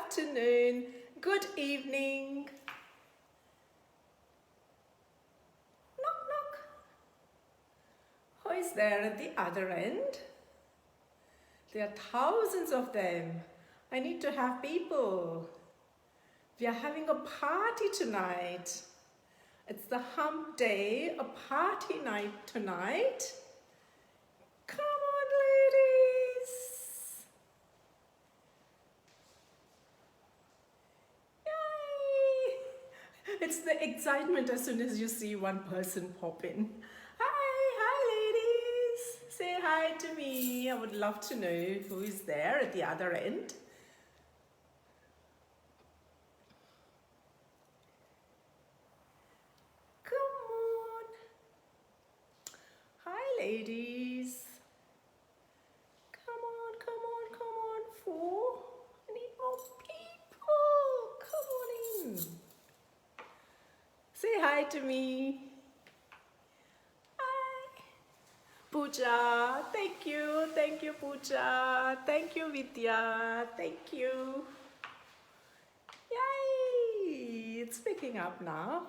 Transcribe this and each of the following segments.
afternoon, good evening. Knock, knock. Who is there at the other end? There are thousands of them. I need to have people. We are having a party tonight. It's the hump day, a party night tonight. Come on, ladies. Yay! It's the excitement as soon as you see one person pop in. Hi, ladies. Say hi to me. I would love to know who is there at the other end. Ladies, come on, four. I need more people. Come on in. Say hi to me. Hi. Pooja, thank you, Pooja. Thank you, Vidya. Thank you. Yay! It's picking up now.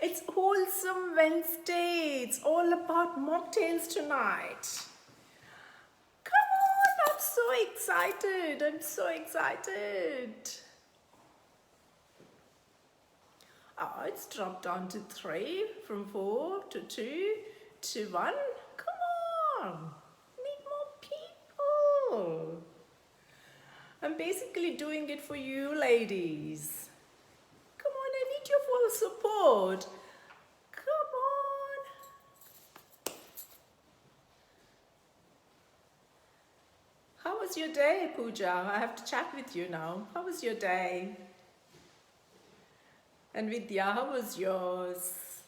It's Wholesome Wednesday. It's all about mocktails tonight. Come on, I'm so excited. Oh, it's dropped down to 3, from 4 to 2 to 1. Come on, need more people. I'm basically doing it for you ladies. Come on, I need your full support. Come on. How was your day, Pooja? I have to chat with you now. How was your day? And Vidya, how was yours?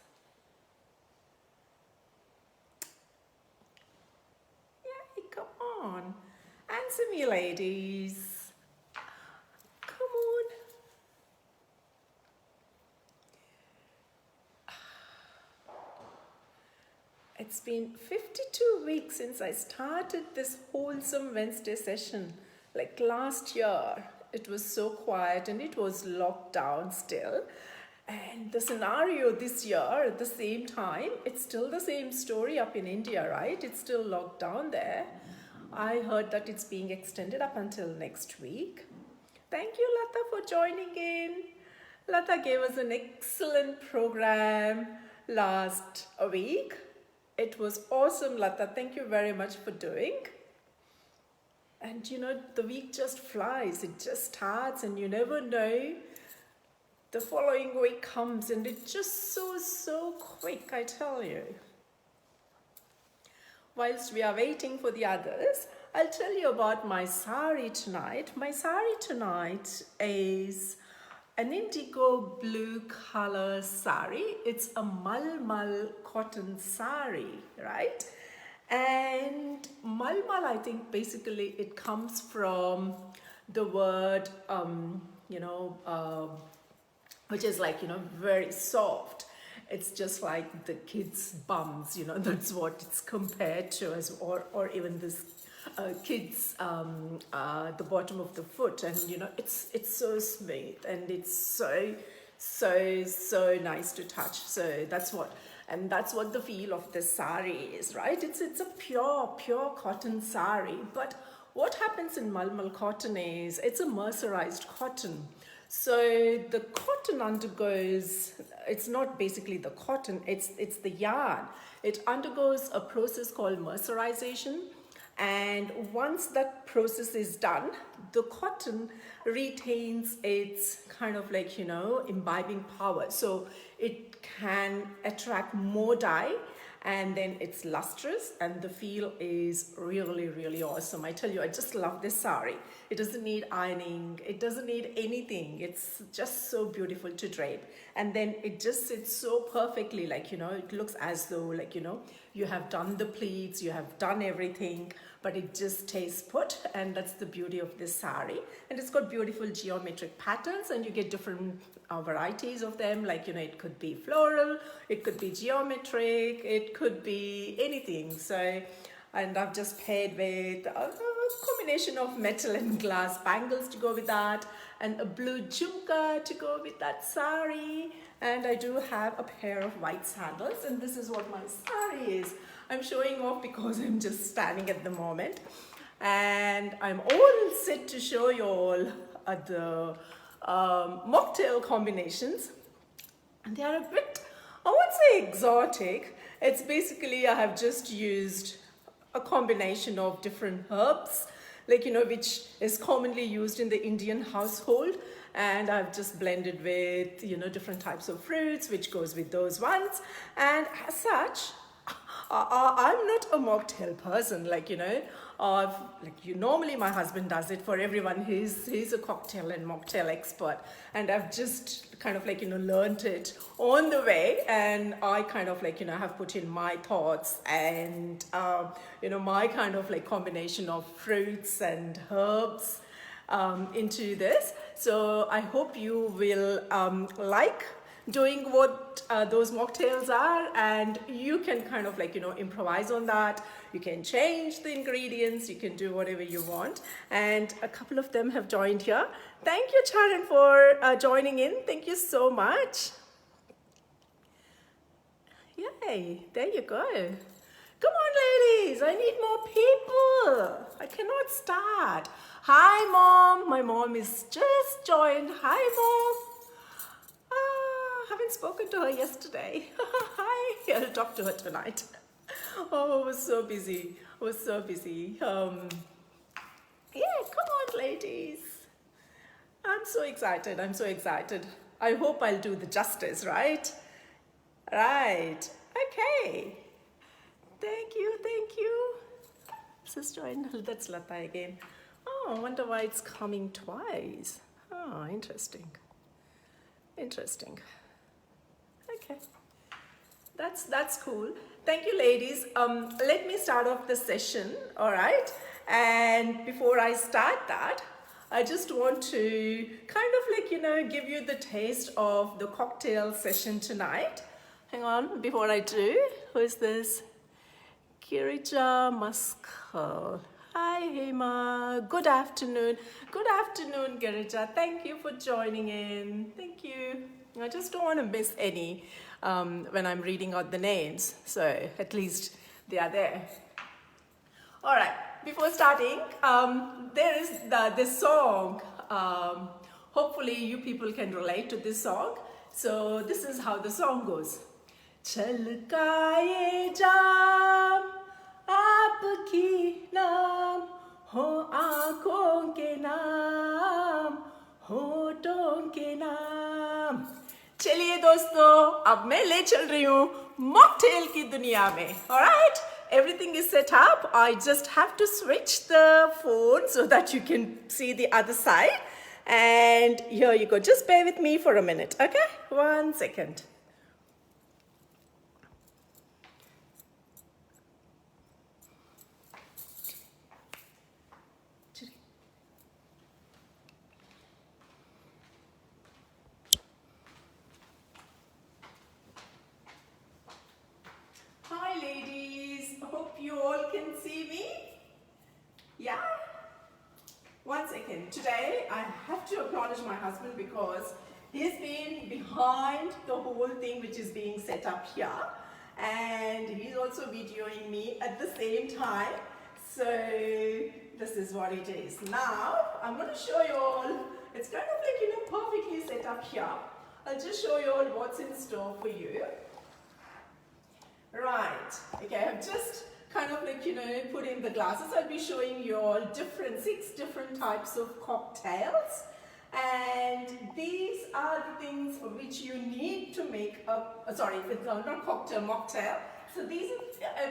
Yay, come on. Answer me, ladies. It's been 52 weeks since I started this Wholesome Wednesday session. Like last year, it was so quiet and it was locked down still. And the scenario this year at the same time, it's still the same story up in India, right? It's still locked down there. I heard that it's being extended up until next week. Thank you, Lata, for joining in. Lata gave us an excellent program last week. It was awesome, Lata. Thank you very much for doing. And you know, the week just flies. It just starts and you never know. The following week comes and it's just so quick, I tell you. Whilst we are waiting for the others, I'll tell you about my sari tonight. My sari tonight is an indigo blue color sari. It's a malmal cotton sari, right? And malmal, I think basically it comes from the word, which is like, very soft. It's just like the kids' bums, that's what it's compared to as, or even this kids the bottom of the foot, and it's so smooth and it's so nice to touch. So that's what the feel of this sari is, right? It's a pure cotton sari. But what happens in malmal cotton is it's a mercerized cotton. So the cotton undergoes, it's not basically the cotton, it's the yarn. It undergoes a process called mercerization. And once that process is done, the cotton retains its kind of like, imbibing power. So it can attract more dye, and then it's lustrous and the feel is really awesome. I tell you, I just love this sari. It doesn't need ironing, it doesn't need anything. It's just so beautiful to drape, and then it just sits so perfectly, like it looks as though like you have done the pleats, you have done everything, but it just stays put, and that's the beauty of this sari. And it's got beautiful geometric patterns, and you get different varieties of them, like, you know, it could be floral, it could be geometric, it could be anything. So, and I've just paired with a combination of metal and glass bangles to go with that, and a blue jhumka to go with that sari. And I do have a pair of white sandals, and this is what my sari is. I'm showing off because I'm just standing at the moment, and I'm all set to show you all the mocktail combinations. And they are a bit, I won't say exotic. It's basically, I have just used a combination of different herbs, like, you know, which is commonly used in the Indian household, and I've just blended with, you know, different types of fruits, which goes with those ones. And as such, I'm not a mocktail person, like, you know, normally my husband does it for everyone. He's a cocktail and mocktail expert, and I've just kind of, like, you know, learned it on the way, and I kind of, like, you know, have put in my thoughts and you know, my kind of like combination of fruits and herbs into this. So I hope you will like doing what those mocktails are, and you can kind of, like, you know, improvise on that. You can change the ingredients, you can do whatever you want. And a couple of them have joined here. Thank you, Charan, for joining in. Thank you so much. Yay, there you go. Come on, ladies, I need more people. I cannot start. Hi, Mom. My mom is just joined. Hi, Mom. Haven't spoken to her yesterday. Hi, I'll talk to her tonight. Oh, I was so busy. Yeah, come on, ladies. I'm so excited. I hope I'll do the justice, right? Right. Okay. Thank you. Let's join. That's Lata again. Oh, I wonder why it's coming twice. Oh, interesting. Okay, that's cool. Thank you, ladies. Let me start off the session, all right? And before I start that, I just want to kind of, like, you know, give you the taste of the cocktail session tonight. Hang on, before I do, who is this? Kirija Maskal. Hi, Hema. Good afternoon. Good afternoon, Girija. Thank you for joining in. Thank you. I just don't want to miss any when I'm reading out the names. So at least they are there. All right. Before starting, there is this song. Hopefully you people can relate to this song. So this is how the song goes. Chalkaye jam आपकी नाम हो आँखों के नाम होठों के नाम. चलिए दोस्तों, अब मैं ले चल रही हूँ मॉकटेल की दुनिया में. Alright, everything is set up. I just have to switch the phone so that you can see the other side. And here you go. Just bear with me for a minute, okay? 1 second. Hi ladies, hope you all can see me. Yeah? 1 second. Today I have to acknowledge my husband because he's been behind the whole thing which is being set up here, and he's also videoing me at the same time. So this is what it is. Now I'm going to show you all. It's kind of like, you know, perfectly set up here. I'll just show you all what's in store for you. Right, okay, I've just kind of like, you know, put in the glasses. I'll be showing you all 6 different types of cocktails, and these are the things which you need to make a, sorry, it's not cocktail, mocktail. So these,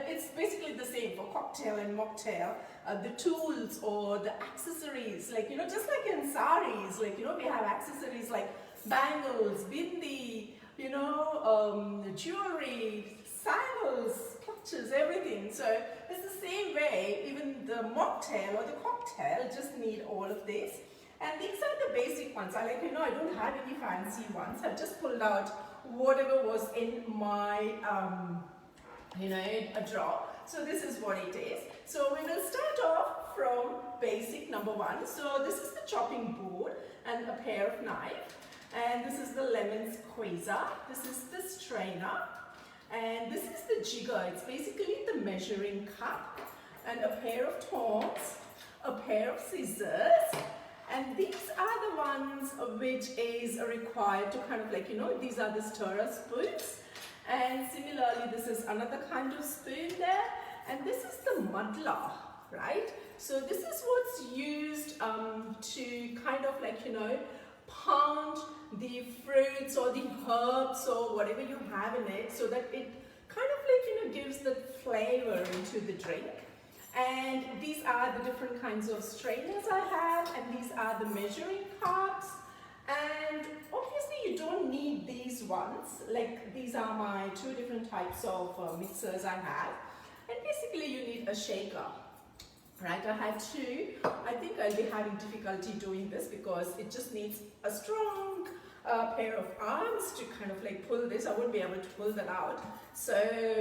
it's basically the same for cocktail and mocktail. The tools or the accessories, like, you know, just like in saris, like, you know, we have accessories like bangles, bindi, you know, jewelry, sandals, textures, everything. So it's the same way, even the mocktail or the cocktail just need all of this. And these are the basic ones. I don't have any fancy ones. I've just pulled out whatever was in my, a drawer. So this is what it is. So we will start off from basic number one. So this is the chopping board and a pair of knives. And this is the lemon squeezer. This is the strainer. And this is the jigger. It's basically the measuring cup. And a pair of tongs, a pair of scissors. And these are the ones which is required to kind of these are the stirrer spoons. And similarly, this is another kind of spoon there. And this is the muddler, right? So this is what's used to kind of pound the fruits or the herbs or whatever you have in it, so that it kind of gives the flavor into the drink. And these are the different kinds of strainers I have, and these are the measuring cups. And obviously you don't need these ones, like these are my two different types of mixers I have. And basically you need a shaker, right? I had two. I think I'll be having difficulty doing this because it just needs a strong pair of arms to kind of pull this. I won't be able to pull that out. So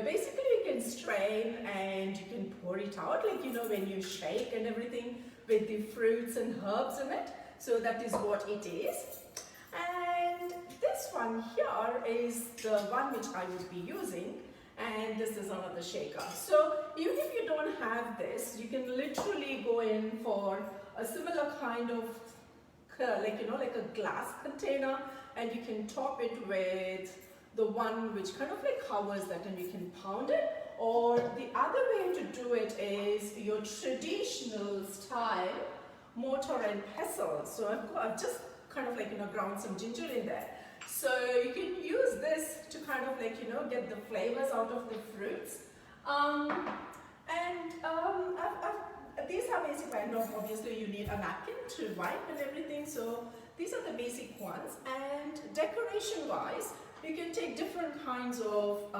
basically you can strain and you can pour it out when you shake and everything with the fruits and herbs in it. So that is what it is. And this one here is the one which I would be using. And this is another shaker. So even if you don't have this, you can literally go in for a similar kind of like a glass container, and you can top it with the one which kind of covers that, and you can pound it. Or the other way to do it is your traditional style mortar and pestle. So I've just kind of ground some ginger in there. So you can use this to kind of get the flavors out of the fruits. These are basic. I know obviously you need a napkin to wipe and everything. So these are the basic ones. And decoration wise, you can take different kinds of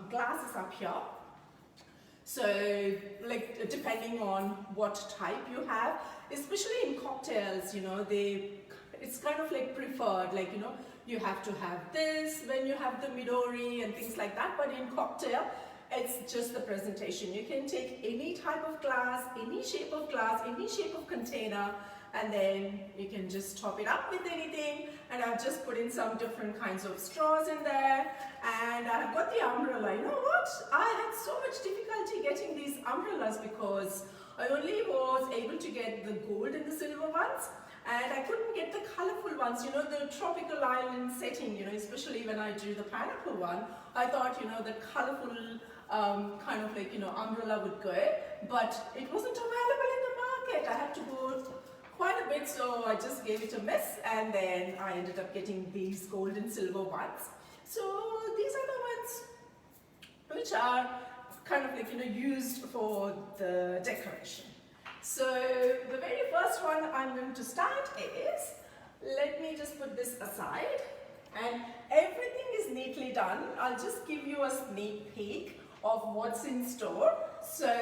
glasses up here. So depending on what type you have, especially in cocktails, it's kind of preferred, you have to have this when you have the Midori and things like that. But in cocktail, it's just the presentation. You can take any type of glass, any shape of glass, any shape of container, and then you can just top it up with anything. And I've just put in some different kinds of straws in there. And I've got the umbrella. You know what? I had so much difficulty getting these umbrellas because I only was able to get the gold and the silver ones. And I couldn't get the colourful ones, the tropical island setting, especially when I do the pineapple one. I thought, the colourful kind of umbrella would go, but it wasn't available in the market. I had to go quite a bit, so I just gave it a miss, and then I ended up getting these gold and silver ones. So these are the ones which are kind of used for the decoration. So the very first one I'm going to start is, let me just put this aside, and everything is neatly done. I'll just give you a sneak peek of what's in store. So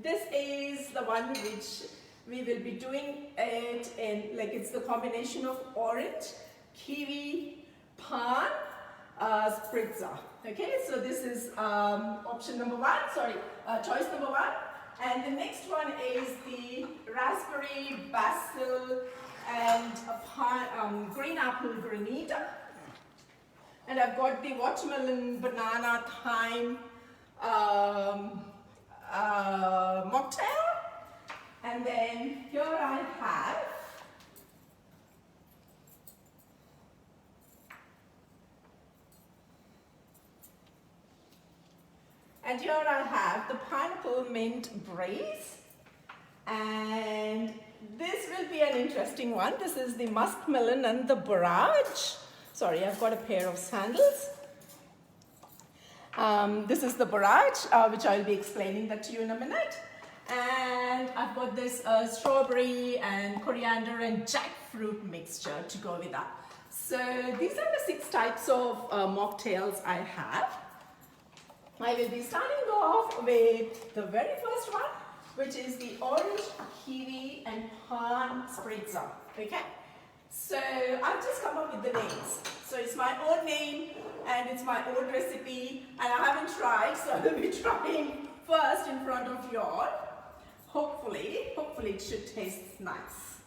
this is the one which we will be doing it in, it's the combination of orange, kiwi, pan, spritzer. Okay, so this is option number one, choice number one. And the next one is the raspberry, basil, and green apple granita. And I've got the watermelon, banana, thyme mocktail. And then here I have the pineapple mint braise, and this will be an interesting one. This is the muskmelon and the barrage. Sorry, I've got a pair of sandals. This is the barrage, which I'll be explaining that to you in a minute. And I've got this strawberry and coriander and jackfruit mixture to go with that. So these are the 6 types of mocktails I have. I will be starting off with the very first one, which is the orange, kiwi and pan spritzer. Okay, so I've just come up with the names. So it's my own name and it's my own recipe, and I haven't tried, so I'll be trying first in front of you all. Hopefully it should taste nice.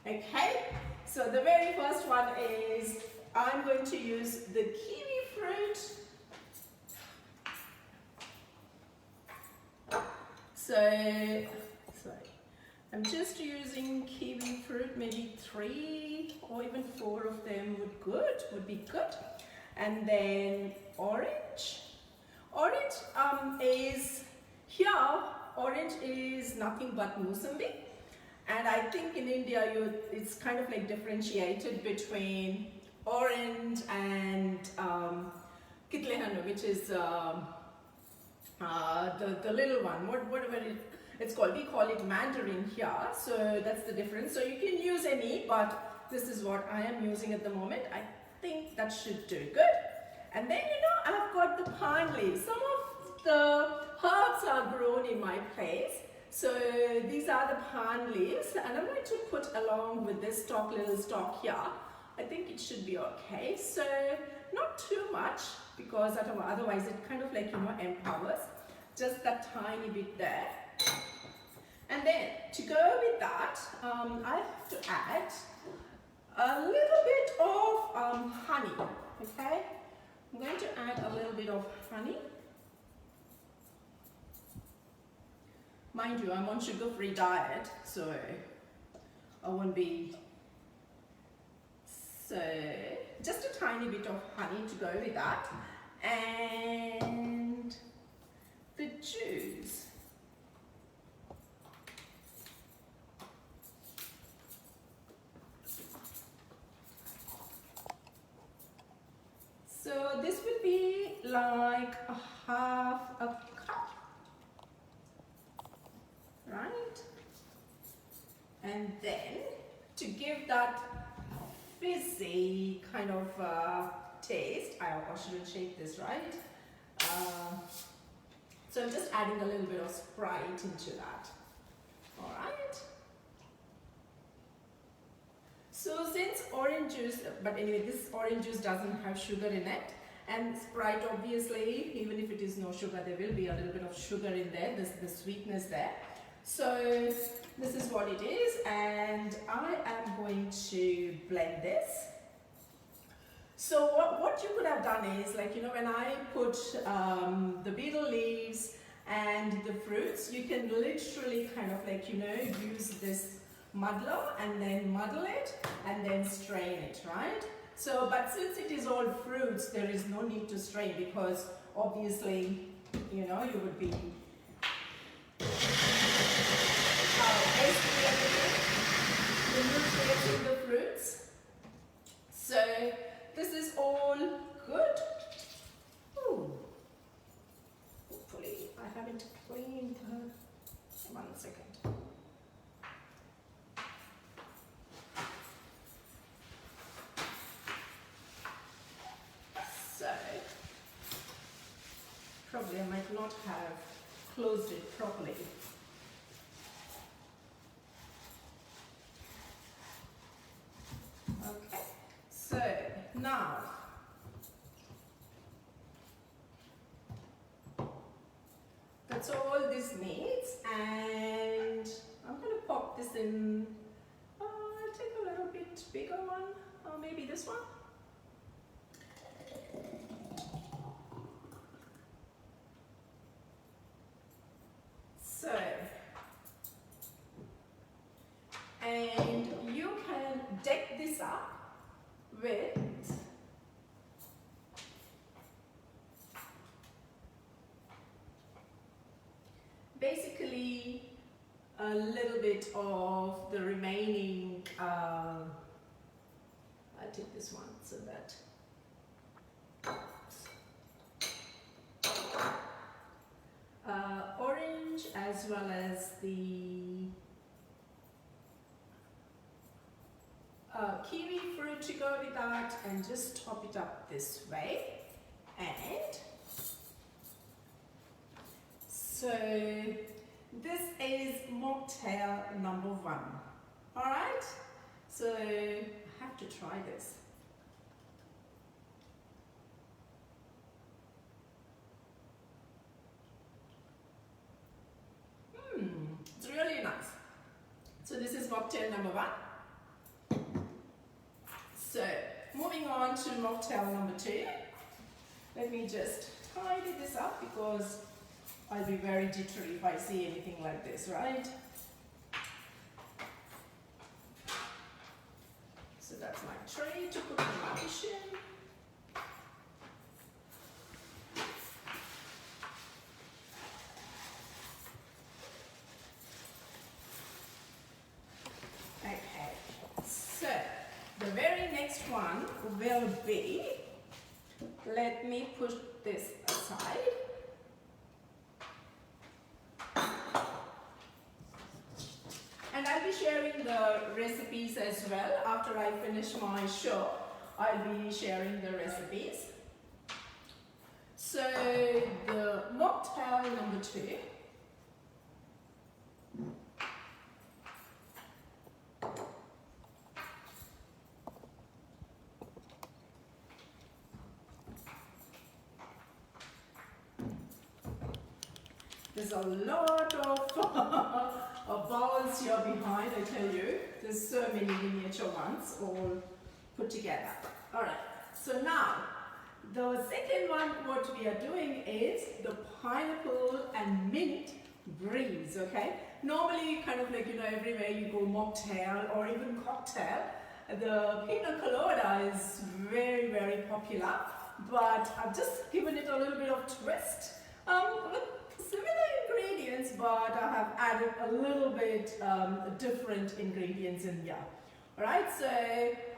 Okay, so the very first one is I'm going to use the kiwi fruit. So, sorry, I'm just using kiwi fruit, maybe 3 or even 4 of them would be good. And then orange. Orange is nothing but Musambi. And I think in India, it's kind of like differentiated between orange and kitlehanu, which is the little one, whatever it's called. We call it mandarin here, so that's the difference. So you can use any, but this is what I am using at the moment. I think that should do good. And then, I've got the pine leaves. Some of the herbs are grown in my place. So these are the pine leaves, and I'm going to put along with this little stalk here. I think it should be okay. So not too much, because otherwise it kind of like, empowers. Just that tiny bit there. And then to go with that, I have to add a little bit of honey. Okay, I'm going to add a little bit of honey. Mind you, I'm on sugar-free diet, so I won't be. So just a tiny bit of honey to go with that, and the juice. So this would be like a half a cup, right? And then to give that fizzy kind of taste, I shouldn't shake this, right? So I'm just adding a little bit of Sprite into that. All right. So since orange juice, but anyway, this orange juice doesn't have sugar in it, and Sprite obviously, even if it is no sugar, there will be a little bit of sugar in there, the sweetness there. So this is what it is, and I am going to blend this. So what you could have done is, like, when I put the betel leaves and the fruits, you can literally kind of like, use this muddler and then muddle it and then strain it, right? So, but since it is all fruits, there is no need to strain, because obviously, you would be basically the nutrients in the fruits. So this is all good. Ooh. Hopefully I haven't cleaned the. 1 second. So probably I might not have closed it properly. Okay, so now that's all this needs, and I'm going to pop this in. I'll take a little bit bigger one, or maybe this one. So, and you can deck this up with basically a little bit of the remaining, I'll take this one so that, orange as well as the kiwi fruit to go with that, and just top it up this way. And So this is mocktail number 1. All right. So I have to try this. It's really nice. So this is mocktail number 1. So moving on to mocktail number 2. Let me just tidy this up because I'll be very jittery if I see anything like this, right? So that's my tray to put the rubbish in. Okay, so the very next one will be, let me put this aside. And I'll be sharing the recipes as well. After I finish my show, I'll be sharing the recipes. So the mocktail number 2. There's a lot of balls here behind, I tell you. There's so many miniature ones all put together. Alright, so now the second one, what we are doing is the pineapple and mint breeze, okay? Normally, kind of like, everywhere you go mocktail or even cocktail, the pina colada is very, very popular, but I've just given it a little bit of twist. With similar ingredients, but I have added a little bit different ingredients in here. Alright, so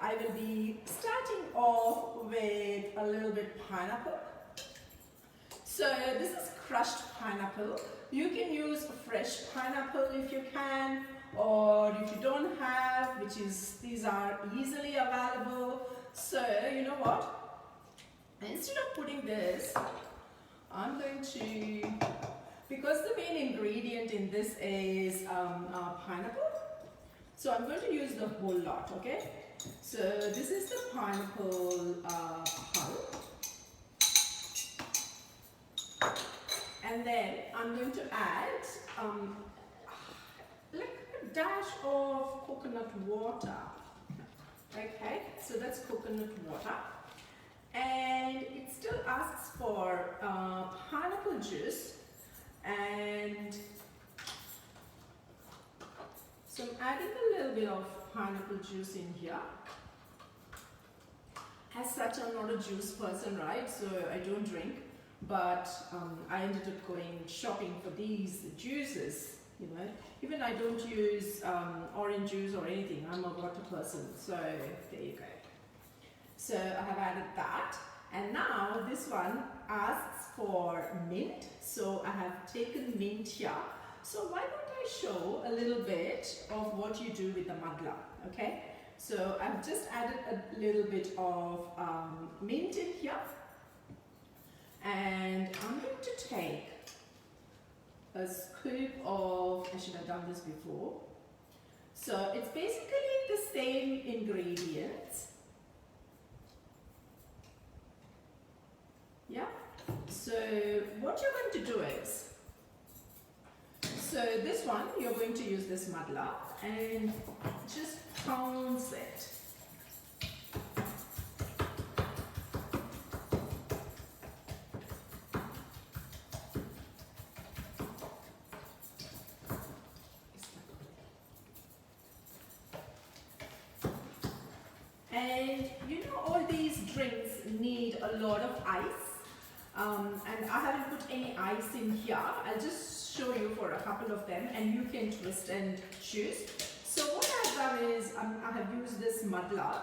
I will be starting off with a little bit pineapple. So this is crushed pineapple. You can use fresh pineapple if you can, or if you don't have, these are easily available. So you know what? Instead of putting this, I'm going to, because the main ingredient in this is pineapple, so I'm going to use the whole lot, okay? So this is the pineapple pulp. And then I'm going to add like a dash of coconut water. Okay, so that's coconut water. And it still asks for pineapple juice, and so I'm adding a little bit of pineapple juice in here. As such, I'm not a juice person, right? So I don't drink, but I ended up going shopping for these juices, Even I don't use orange juice or anything. I'm a water person, so there you go. So I have added that, and now this one asks for mint, so I have taken mint here. So why don't I show a little bit of what you do with the madla, okay? So I've just added a little bit of mint in here, and I'm going to take a scoop of, I should have done this before. So it's basically the same ingredients. Yeah, so what you're going to do is, so this one, you're going to use this madla and just pounce it. And all these drinks need a lot of ice. And I haven't put any ice in here. I'll just show you for a couple of them, and you can twist and choose. So what I've done is I have used this madla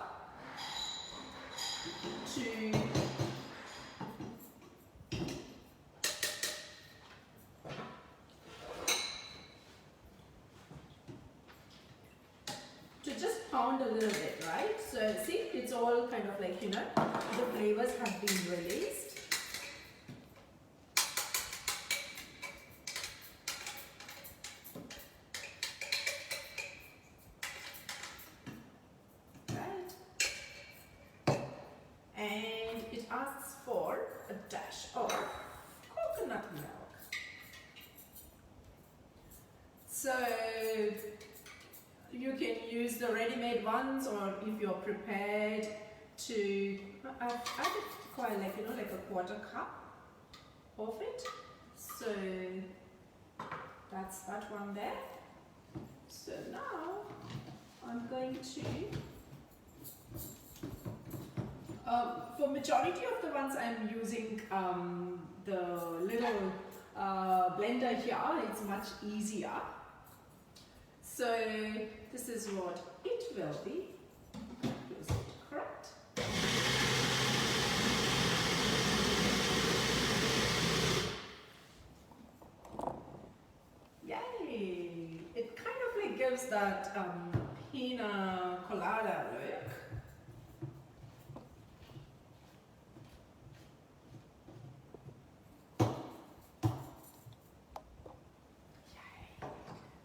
to just pound a little bit, right? So see, it's all kind of like, the flavors have been released. asks for a dash of coconut milk. So you can use the ready-made ones, or if you're prepared to, I've added quite like, you know, like a quarter cup of it. So that's that one there. So now I'm going to, for majority of the ones I'm using the little blender here. It's much easier. So this is what it will be. Is it correct? Yay! It kind of like gives that pina colada look.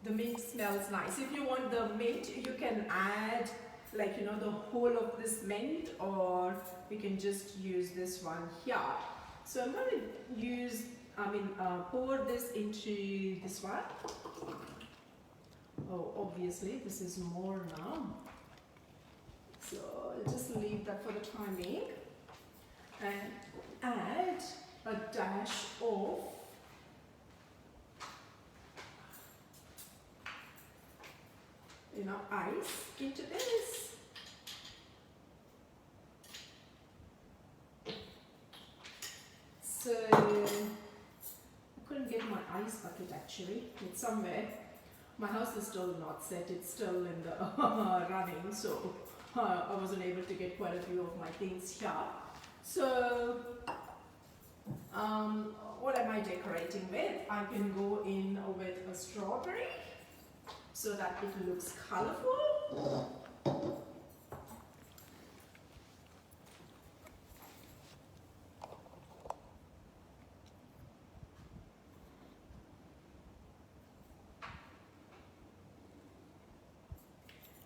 The mint smells nice. If you want the mint, you can add like, you know, the whole of this mint, or we can just use this one here. So I'm going to use, pour this into this one. Oh, obviously this is more now. So I'll just leave that for the time being and add a dash of ice into this. So I couldn't get my ice bucket actually. It's somewhere. My house is still not set. It's still in the running, so I wasn't able to get quite a few of my things here. So what am I decorating with? I can go in with a strawberry, so that it looks colorful.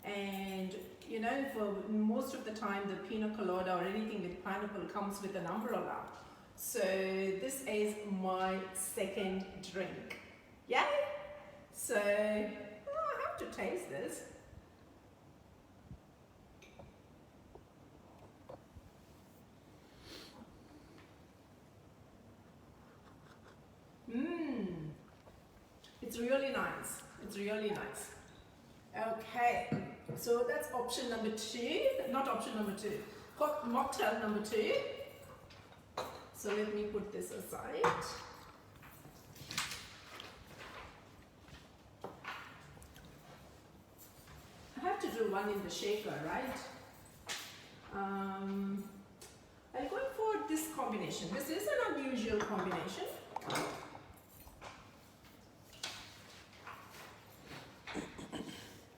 And you know, for most of the time the pina colada or anything with pineapple comes with an umbrella. So this is my second drink. Yay! So I have to taste this. It's really nice. It's really nice. Okay, so that's option number 2. Not option number 2. Mocktail number 2. So let me put this aside. I have to do one in the shaker, right? I'm going for this combination. This is an unusual combination.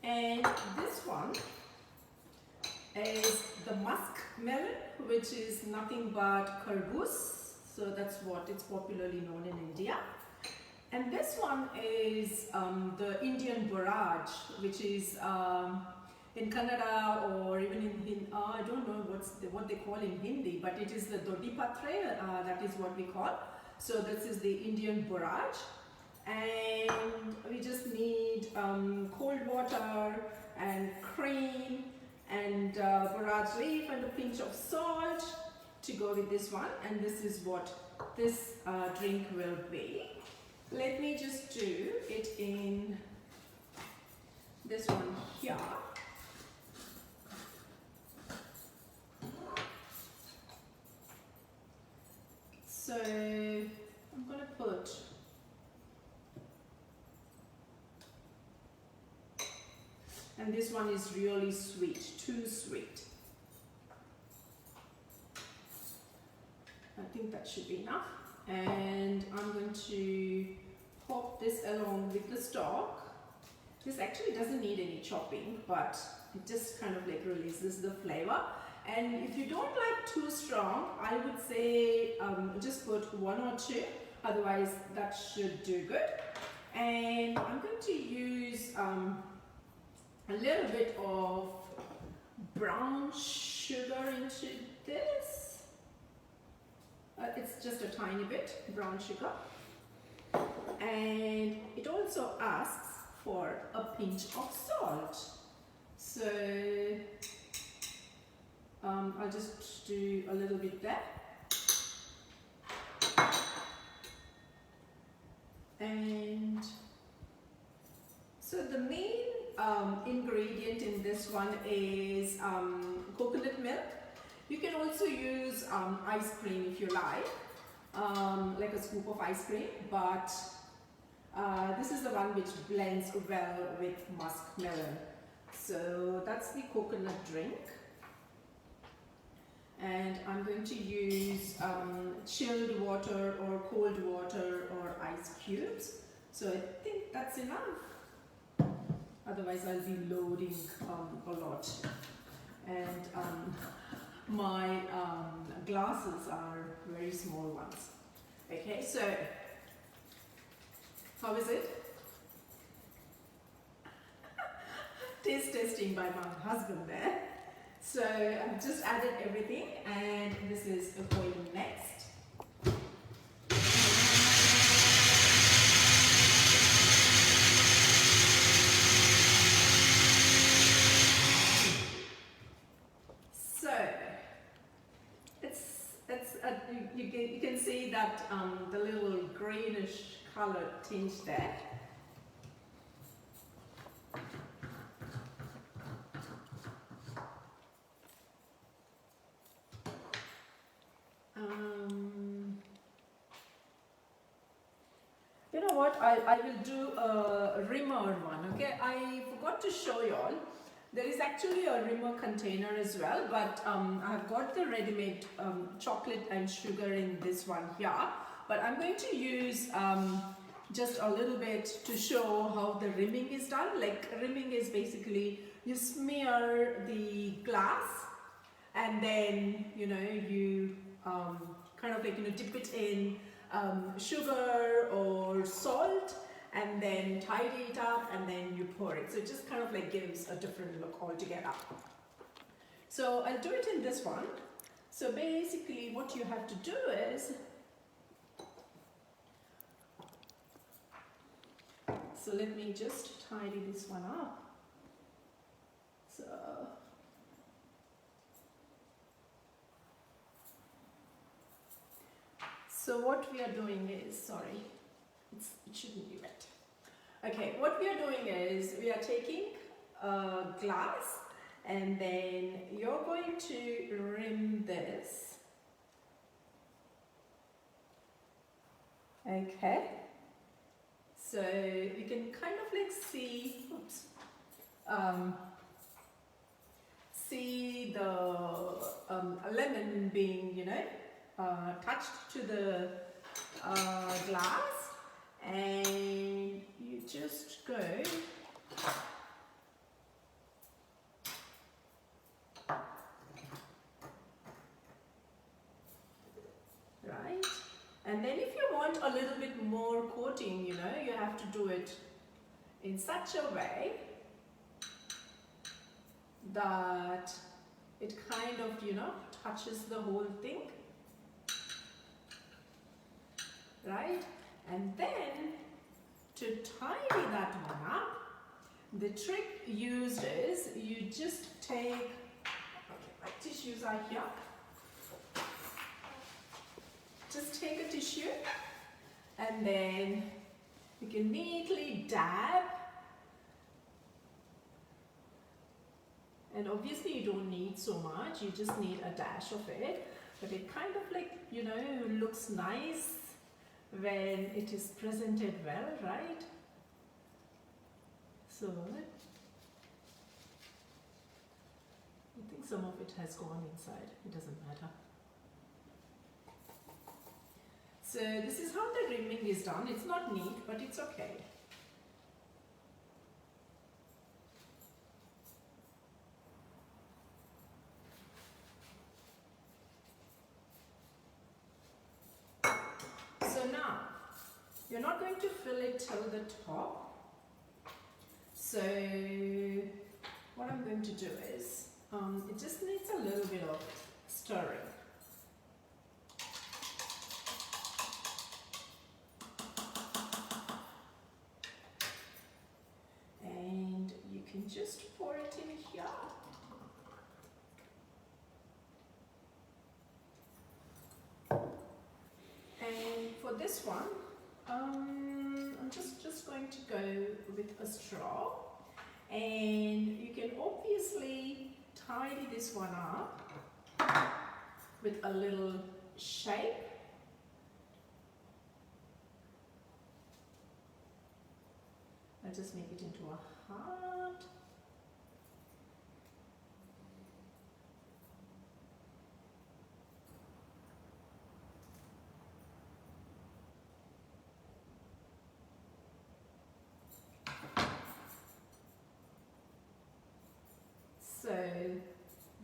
And this one is the musk melon, which is nothing but kharboos. So that's what it's popularly known in India. And this one is the Indian borage, which is in Kannada, or even in I don't know what they call in Hindi, but it is the dodi patre, that is what we call. So this is the Indian borage. And we just need cold water and cream and borage leaf and a pinch of salt to go with this one. And this is what this drink will be. Let me just do it in this one here. So I'm going to put and this one is really sweet, too sweet. I think that should be enough. And I'm going to pop this along with the stock. This actually doesn't need any chopping, but it just kind of like releases the flavor. And if you don't like too strong, I would say just put 1 or 2, otherwise that should do good. And I'm going to use a little bit of brown sugar into this. just a tiny bit brown sugar, and it also asks for a pinch of salt. So I'll just do a little bit there. And so the main ingredient in this one is coconut milk. You can also use ice cream if you like a scoop of ice cream, but this is the one which blends well with muskmelon. So that's the coconut drink. And I'm going to use chilled water or cold water or ice cubes. So I think that's enough. Otherwise I'll be loading a lot. And my glasses are very small ones. Okay, so how is it? Taste testing by my husband there. So I've just added everything, and this is going next. So you can see that the little greenish color tinge there. You know what, I will do a rimmer one, okay? I forgot to show you all. There is actually a rimmer container as well, but I've got the ready-made chocolate and sugar in this one here. But I'm going to use just a little bit to show how the rimming is done. Like, rimming is basically you smear the glass, and then you kind of dip it in sugar or salt, and then tidy it up, and then you pour it. So it just kind of gives a different look altogether. So I'll do it in this one. So basically what you have to do is, so let me just tidy this one up. So what we are doing is, sorry, it shouldn't be wet. Okay, what we are doing is we are taking a glass, and then you're going to rim this. Okay, so you can kind of see, see the lemon being, touched to the glass, and you just go right, and then if you want a little bit more coating, you have to do it in such a way that it kind of touches the whole thing. Right, and then to tidy that one up, the trick used is you just take, okay, my tissues are here. Just take a tissue, and then you can neatly dab, and obviously you don't need so much, you just need a dash of it, but it kind of looks nice when it is presented well, right? So I think some of it has gone inside, it doesn't matter. So this is how the rimming is done. It's not neat, but it's okay. You're not going to fill it till the top. So what I'm going to do is, it just needs a little bit of stirring. just pour it in here. And for this one, I'm just going to go with a straw, and you can obviously tidy this one up with a little shape. I'll just make it into a heart. So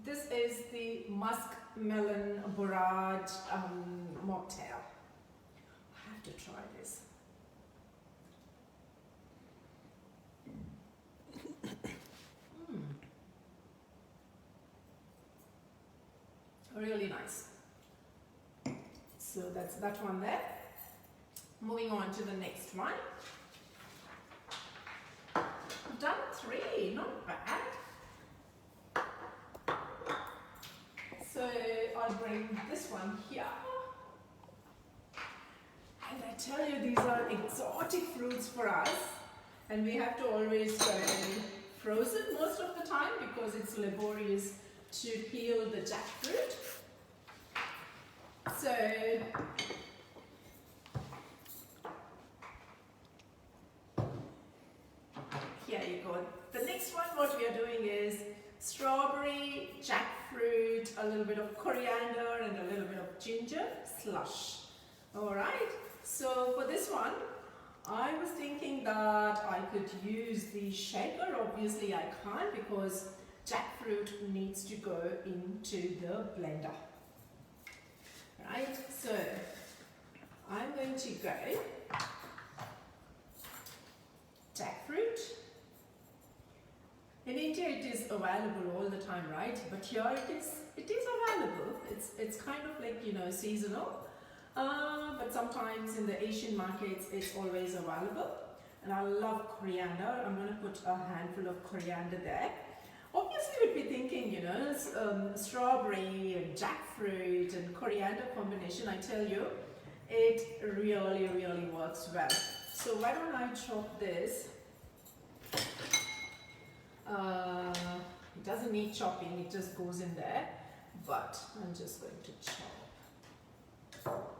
this is the muskmelon borage mocktail. I have to try this. Really nice. So that's that one there. Moving on to the next one. I've done 3, not bad. So I'll bring this one here. And I tell you, these are exotic fruits for us. And we have to always go frozen most of the time because it's laborious to peel the jackfruit. So here you go. The next one, what we are doing is strawberry, jackfruit, a little bit of coriander and a little bit of ginger slush. All right, so for this one, I was thinking that I could use the shaker. Obviously I can't because jackfruit needs to go into the blender. Right, so I'm going to go jackfruit. In India it is available all the time, right? But here it is available. It's kind of like, you know, seasonal. But sometimes in the Asian markets it's always available. And I love coriander. I'm going to put a handful of coriander there. Obviously you'd be thinking, you know, strawberry and jackfruit and coriander combination, I tell you, it really, really works well. So why don't I chop this? It doesn't need chopping, it just goes in there. But I'm just going to chop.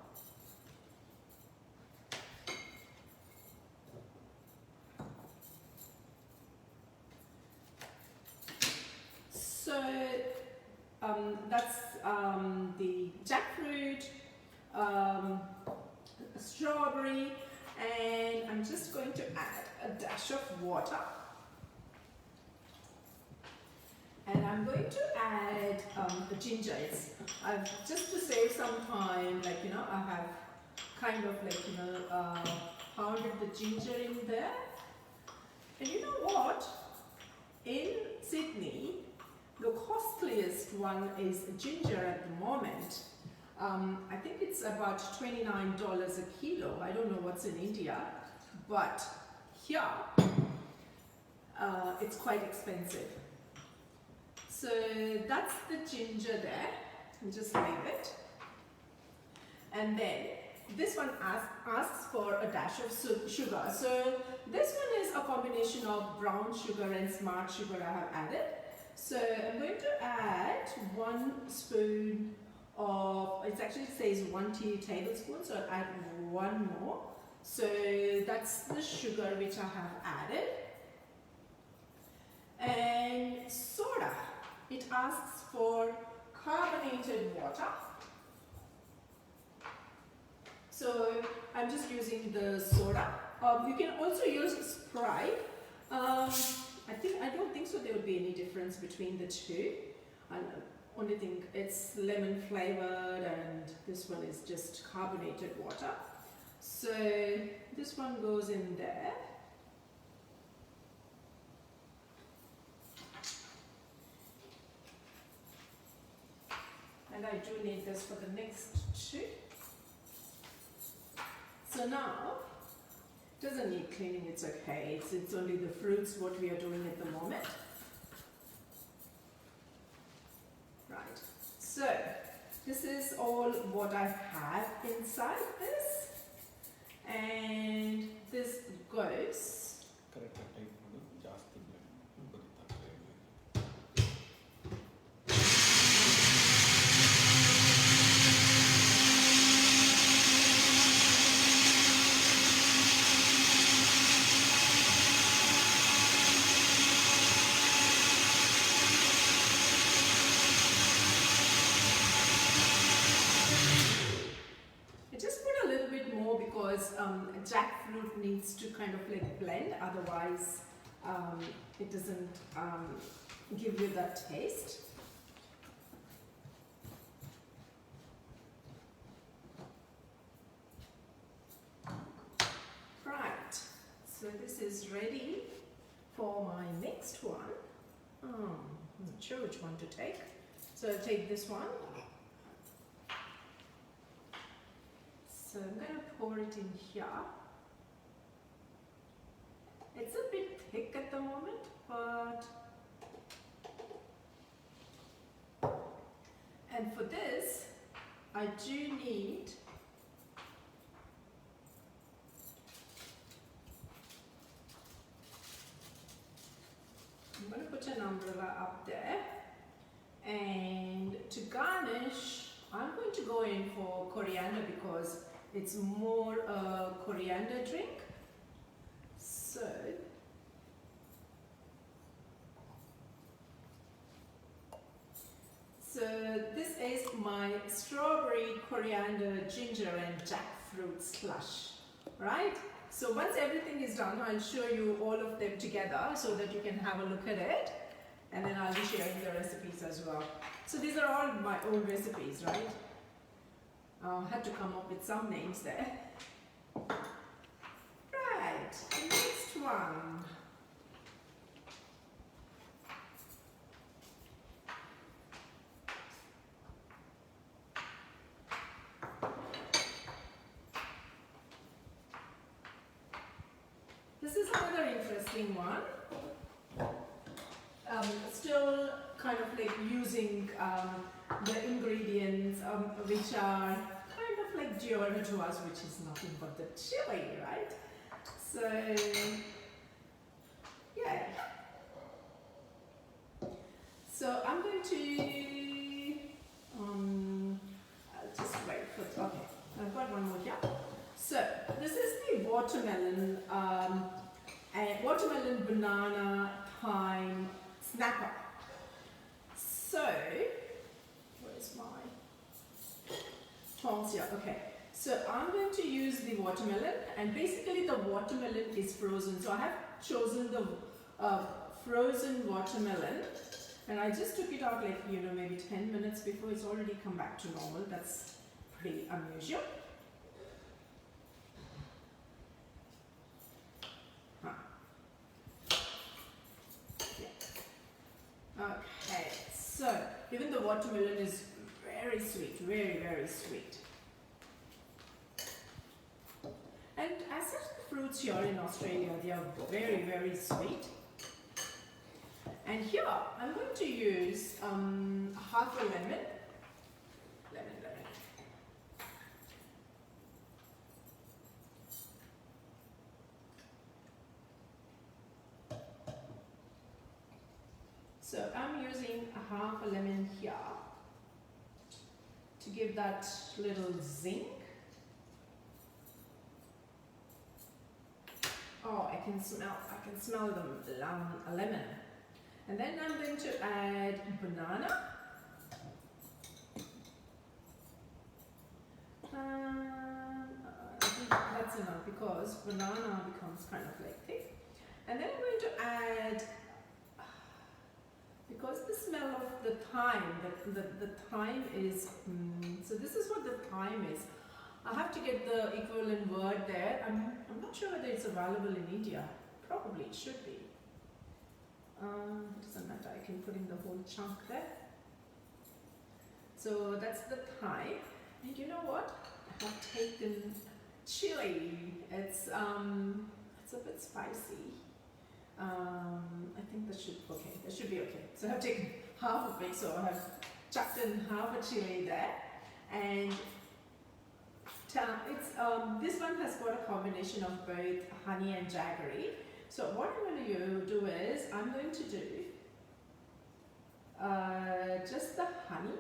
So that's the jackfruit, strawberry, and I'm just going to add a dash of water. And I'm going to add the ginger. Just to save some time, like, you know, I have kind of like, you know, pounded the ginger in there. And you know what? In Sydney, the costliest one is ginger at the moment. I think it's about $29 a kilo. I don't know what's in India, but here it's quite expensive. So that's the ginger there. And just leave it. And then this one asks for a dash of sugar. So this one is a combination of brown sugar and smart sugar I have added. So I'm going to add 1 spoon of, it actually says 1 tablespoon, so I'll add 1 more. So that's the sugar which I have added. And soda. It asks for carbonated water. So I'm just using the soda. You can also use Sprite. I don't think so there would be any difference between the two. I only think it's lemon flavored and this one is just carbonated water. So this one goes in there. And I do need this for the next 2. So now Doesn't need cleaning, it's okay. It's only the fruits what we are doing at the moment. Right, so this is all what I have inside this, and this goes. Jackfruit needs to kind of like blend, otherwise it doesn't give you that taste. Right, so this is ready for my next one. I'm not sure which one to take, so I'll take this one. So I'm going to pour it in here. It's a bit thick at the moment, but... And for this, I do need I'm going to put an umbrella up there. And to garnish, I'm going to go in for coriander because it's more a coriander drink. So this is my strawberry, coriander, ginger and jackfruit slush, right? So once everything is done, I'll show you all of them together so that you can have a look at it, and then I'll be sharing the recipes as well. So these are all my own recipes, right? I had to come up with some names there. Right, the next one. This is another interesting one. Still kind of like using the ingredients which are kind of like dear to us, which is nothing but the chili, right? So, yeah. So I'm going to, I'll just wait for, okay, I've got one more here. So this is the watermelon, watermelon, banana, thyme, snapper. So, where's my tongs here? Okay, so I'm going to use the watermelon, and basically the watermelon is frozen. So I have chosen the frozen watermelon, and I just took it out like, you know, maybe 10 minutes before it's already come back to normal. That's pretty unusual. Okay, so even the watermelon is very sweet, very, very sweet. And as such, the fruits here in Australia, they are very, very sweet. And here, I'm going to use half a lemon. So I'm using a half a lemon here to give that little zing. Oh, I can smell the lemon. And then I'm going to add banana. I think that's enough because banana becomes kind of like thick. And then I'm going to add, because the smell of the thyme, the thyme is, so this is what the thyme is. I have to get the equivalent word there. I'm not sure whether it's available in India. Probably it should be. It doesn't matter, I can put in the whole chunk there. So that's the thyme. And you know what? I have taken chili. It's a bit spicy. I think that should okay. That should be okay. So I've taken half of it. So I have chucked in half a chili there, and it's this one has got a combination of both honey and jaggery. So what I'm going to do is I'm going to do just the honey,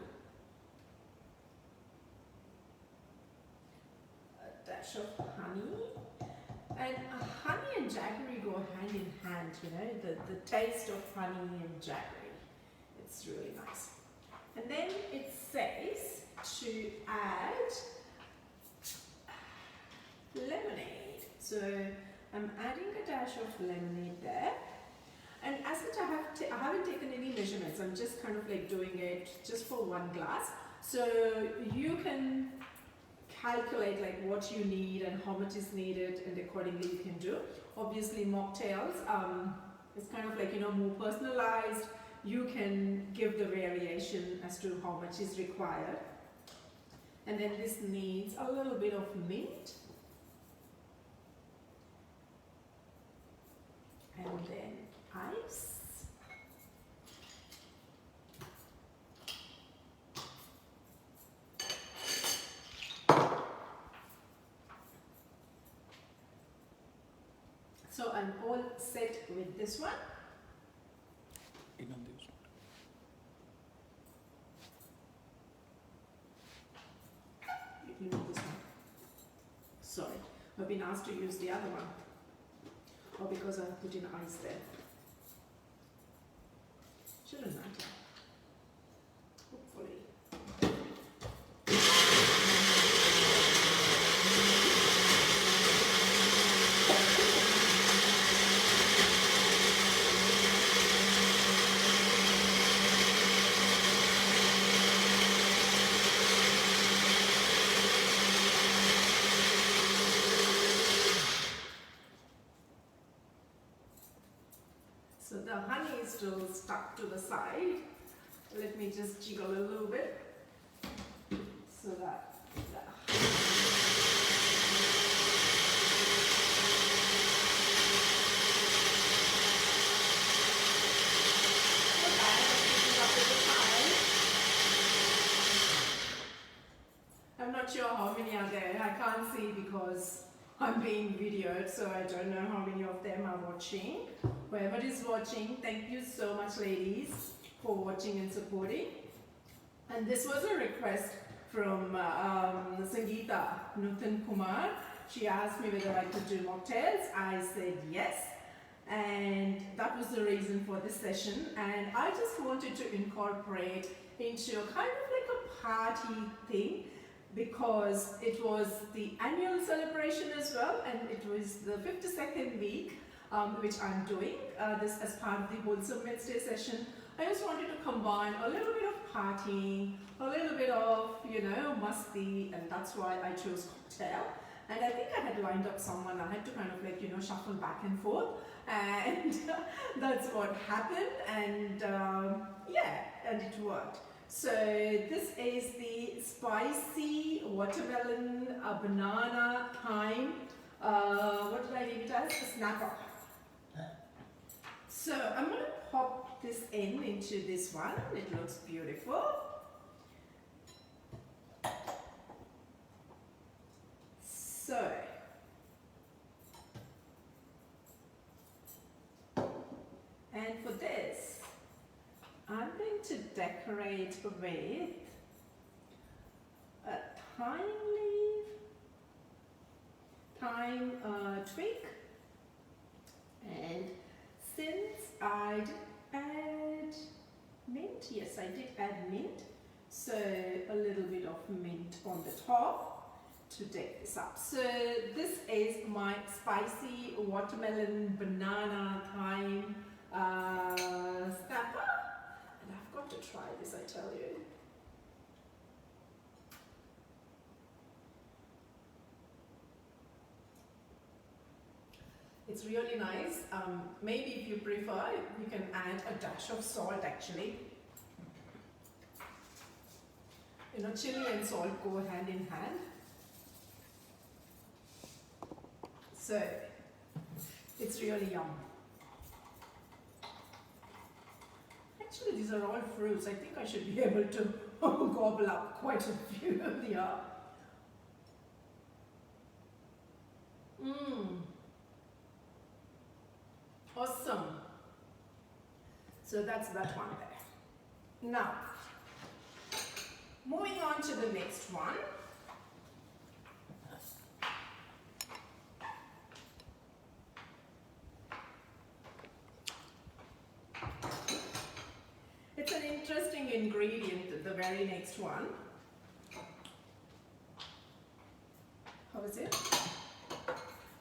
a dash of honey, and honey and jaggery go hand in hand, you know, the taste of honey and jaggery. It's really nice. And then it says to add lemonade. So I'm adding a dash of lemonade there. And as such, I haven't taken any measurements. I'm just kind of like doing it just for one glass. So you can calculate like what you need and how much is needed, and accordingly you can do. Obviously mocktails, it's kind of like, you know, more personalized. You can give the variation as to how much is required. And then this needs a little bit of mint. And then ice. So I'm all set with this one. You need this one. Sorry, I've been asked to use the other one. Or because I put in ice there. Shouldn't matter. Hopefully. So the honey is still stuck to the side. Let me just jiggle a little bit so that I'm not sure how many are there. I can't see because I'm being videoed, so I don't know how many of them are watching. Whoever is watching, thank you so much, ladies, for watching and supporting. And this was a request from Sangeeta Nuthan Kumar. She asked me whether I could do mocktails. I said yes, and that was the reason for this session. And I just wanted to incorporate into kind of like a party thing, because it was the annual celebration as well, and it was the 52nd week, which I'm doing this as part of the Wholesome Wednesday session. I just wanted to combine a little bit of partying, a little bit of, you know, must-be, and that's why I chose cocktail. And I think I had lined up someone. I had to kind of like, you know, shuffle back and forth, and that's what happened. And yeah, and it worked. So this is the spicy watermelon, banana, thyme. What did I name it as? A snapper. So I'm going to pop this into this one. It looks beautiful. So and for this, I'm going to decorate with a thyme leaf, thyme twig, and since I did add mint, yes, I did add mint, so a little bit of mint on the top to deck this up. So this is my spicy watermelon, banana, thyme snapper. And I've got to try this, I tell you. It's really nice. Maybe if you prefer, you can add a dash of salt actually. You know, chili and salt go hand in hand. So it's really yum. Actually, these are all fruits. I think I should be able to gobble up quite a few here. Awesome. So that's that one there. Now, moving on to the next one. It's an interesting ingredient, the very next one. How is it?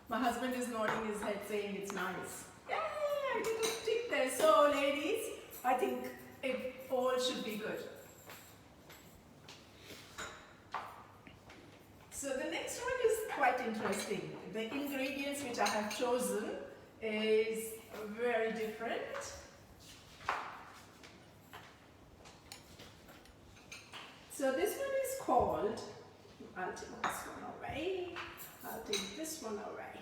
My husband is nodding his head saying it's nice. Yeah, I did a stick there. So ladies, I think it all should be good. So the next one is quite interesting. The ingredients which I have chosen is very different. So this one is called, I'll take this one away, I'll take this one away.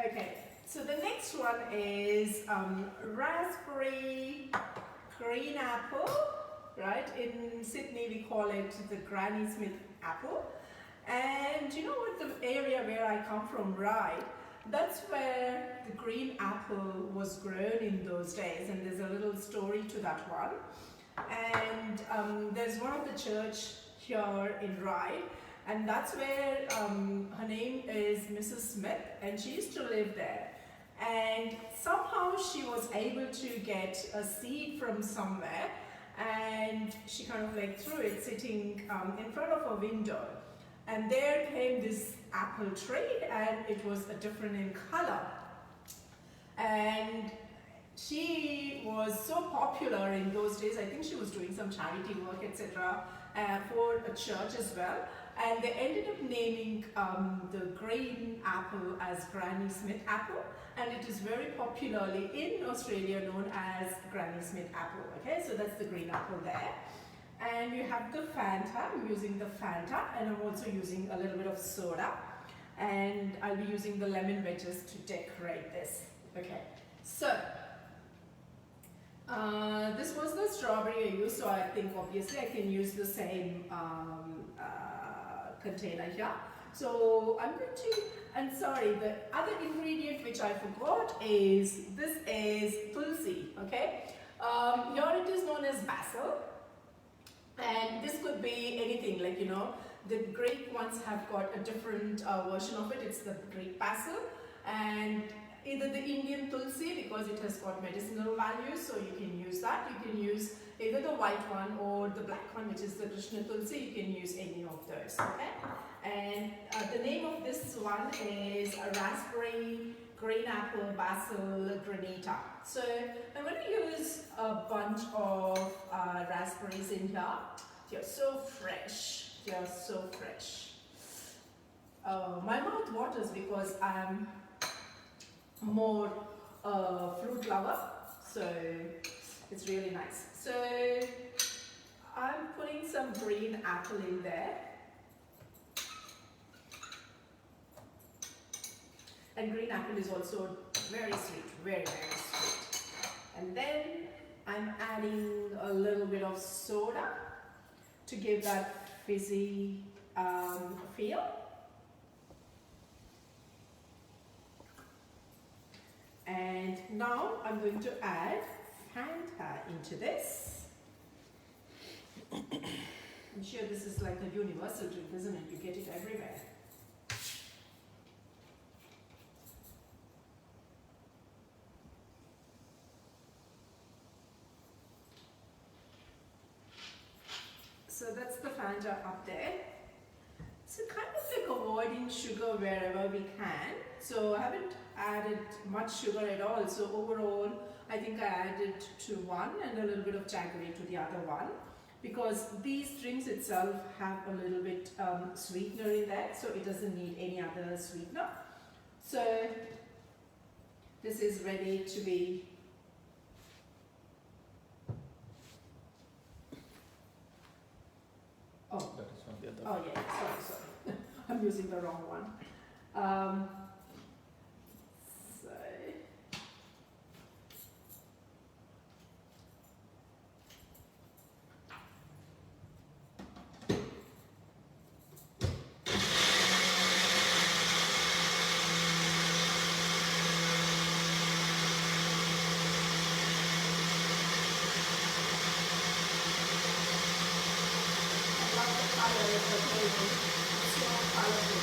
Okay, so the next one is raspberry green apple, right? In Sydney we call it the Granny Smith apple. And you know what, the area where I come from, right? That's where the green apple was grown in those days, and there's a little story to that one. And there's one of the church here in Ryde, and that's where her name is Mrs. Smith, and she used to live there. And somehow she was able to get a seed from somewhere, and she kind of like threw it sitting in front of a window. And there came this apple tree, and it was different in color. And she was so popular in those days. I think she was doing some charity work, etc., for a church as well. And they ended up naming the green apple as Granny Smith apple, and it is very popularly in Australia known as Granny Smith apple. Okay, so that's the green apple there. And you have the Fanta. I'm using the Fanta, and I'm also using a little bit of soda. And I'll be using the lemon wedges to decorate this. Okay, so this was the strawberry I used, so I think obviously I can use the same container here. So I'm going to, and sorry, the other ingredient which I forgot is, this is tulsi, okay? Here it is known as basil. And this could be anything, like, you know, the Greek ones have got a different version of it. It's the Greek basil, and either the Indian tulsi, because it has got medicinal values, so you can use that. You can use either the white one or the black one, which is the Krishna tulsi. You can use any of those, okay? And the name of this one is a raspberry green apple basil granita. So I'm going to use a bunch of raspberries in here. They're so fresh. They're so fresh. My mouth waters because I'm more fruit lover, so it's really nice. So I'm putting some green apple in there. And green apple is also very sweet, very, very sweet. And then I'm adding a little bit of soda to give that fizzy feel. And now I'm going to add Fanta into this. I'm sure this is like a universal drink, isn't it? You get it everywhere. So that's the Fanta up there. So kind of like avoiding sugar wherever we can. So I haven't added much sugar at all. So overall, I think I added to one and a little bit of jaggery to the other one, because these drinks itself have a little bit sweetener in there, so it doesn't need any other sweetener. So this is ready to be Oh yeah, sorry. I'm using the wrong one. So I love the color of the table. It's so colorful.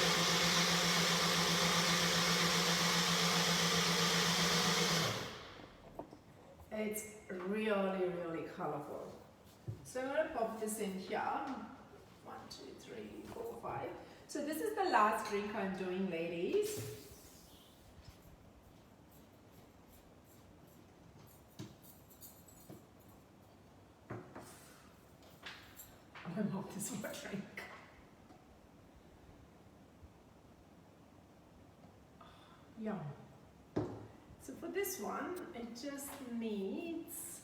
It's really, really colorful. So I'm going to pop this in here. 1, 2, 3, 4, 5. So this is the last drink I'm doing, ladies. My mouth is watering. Yum. So for this one, it just needs,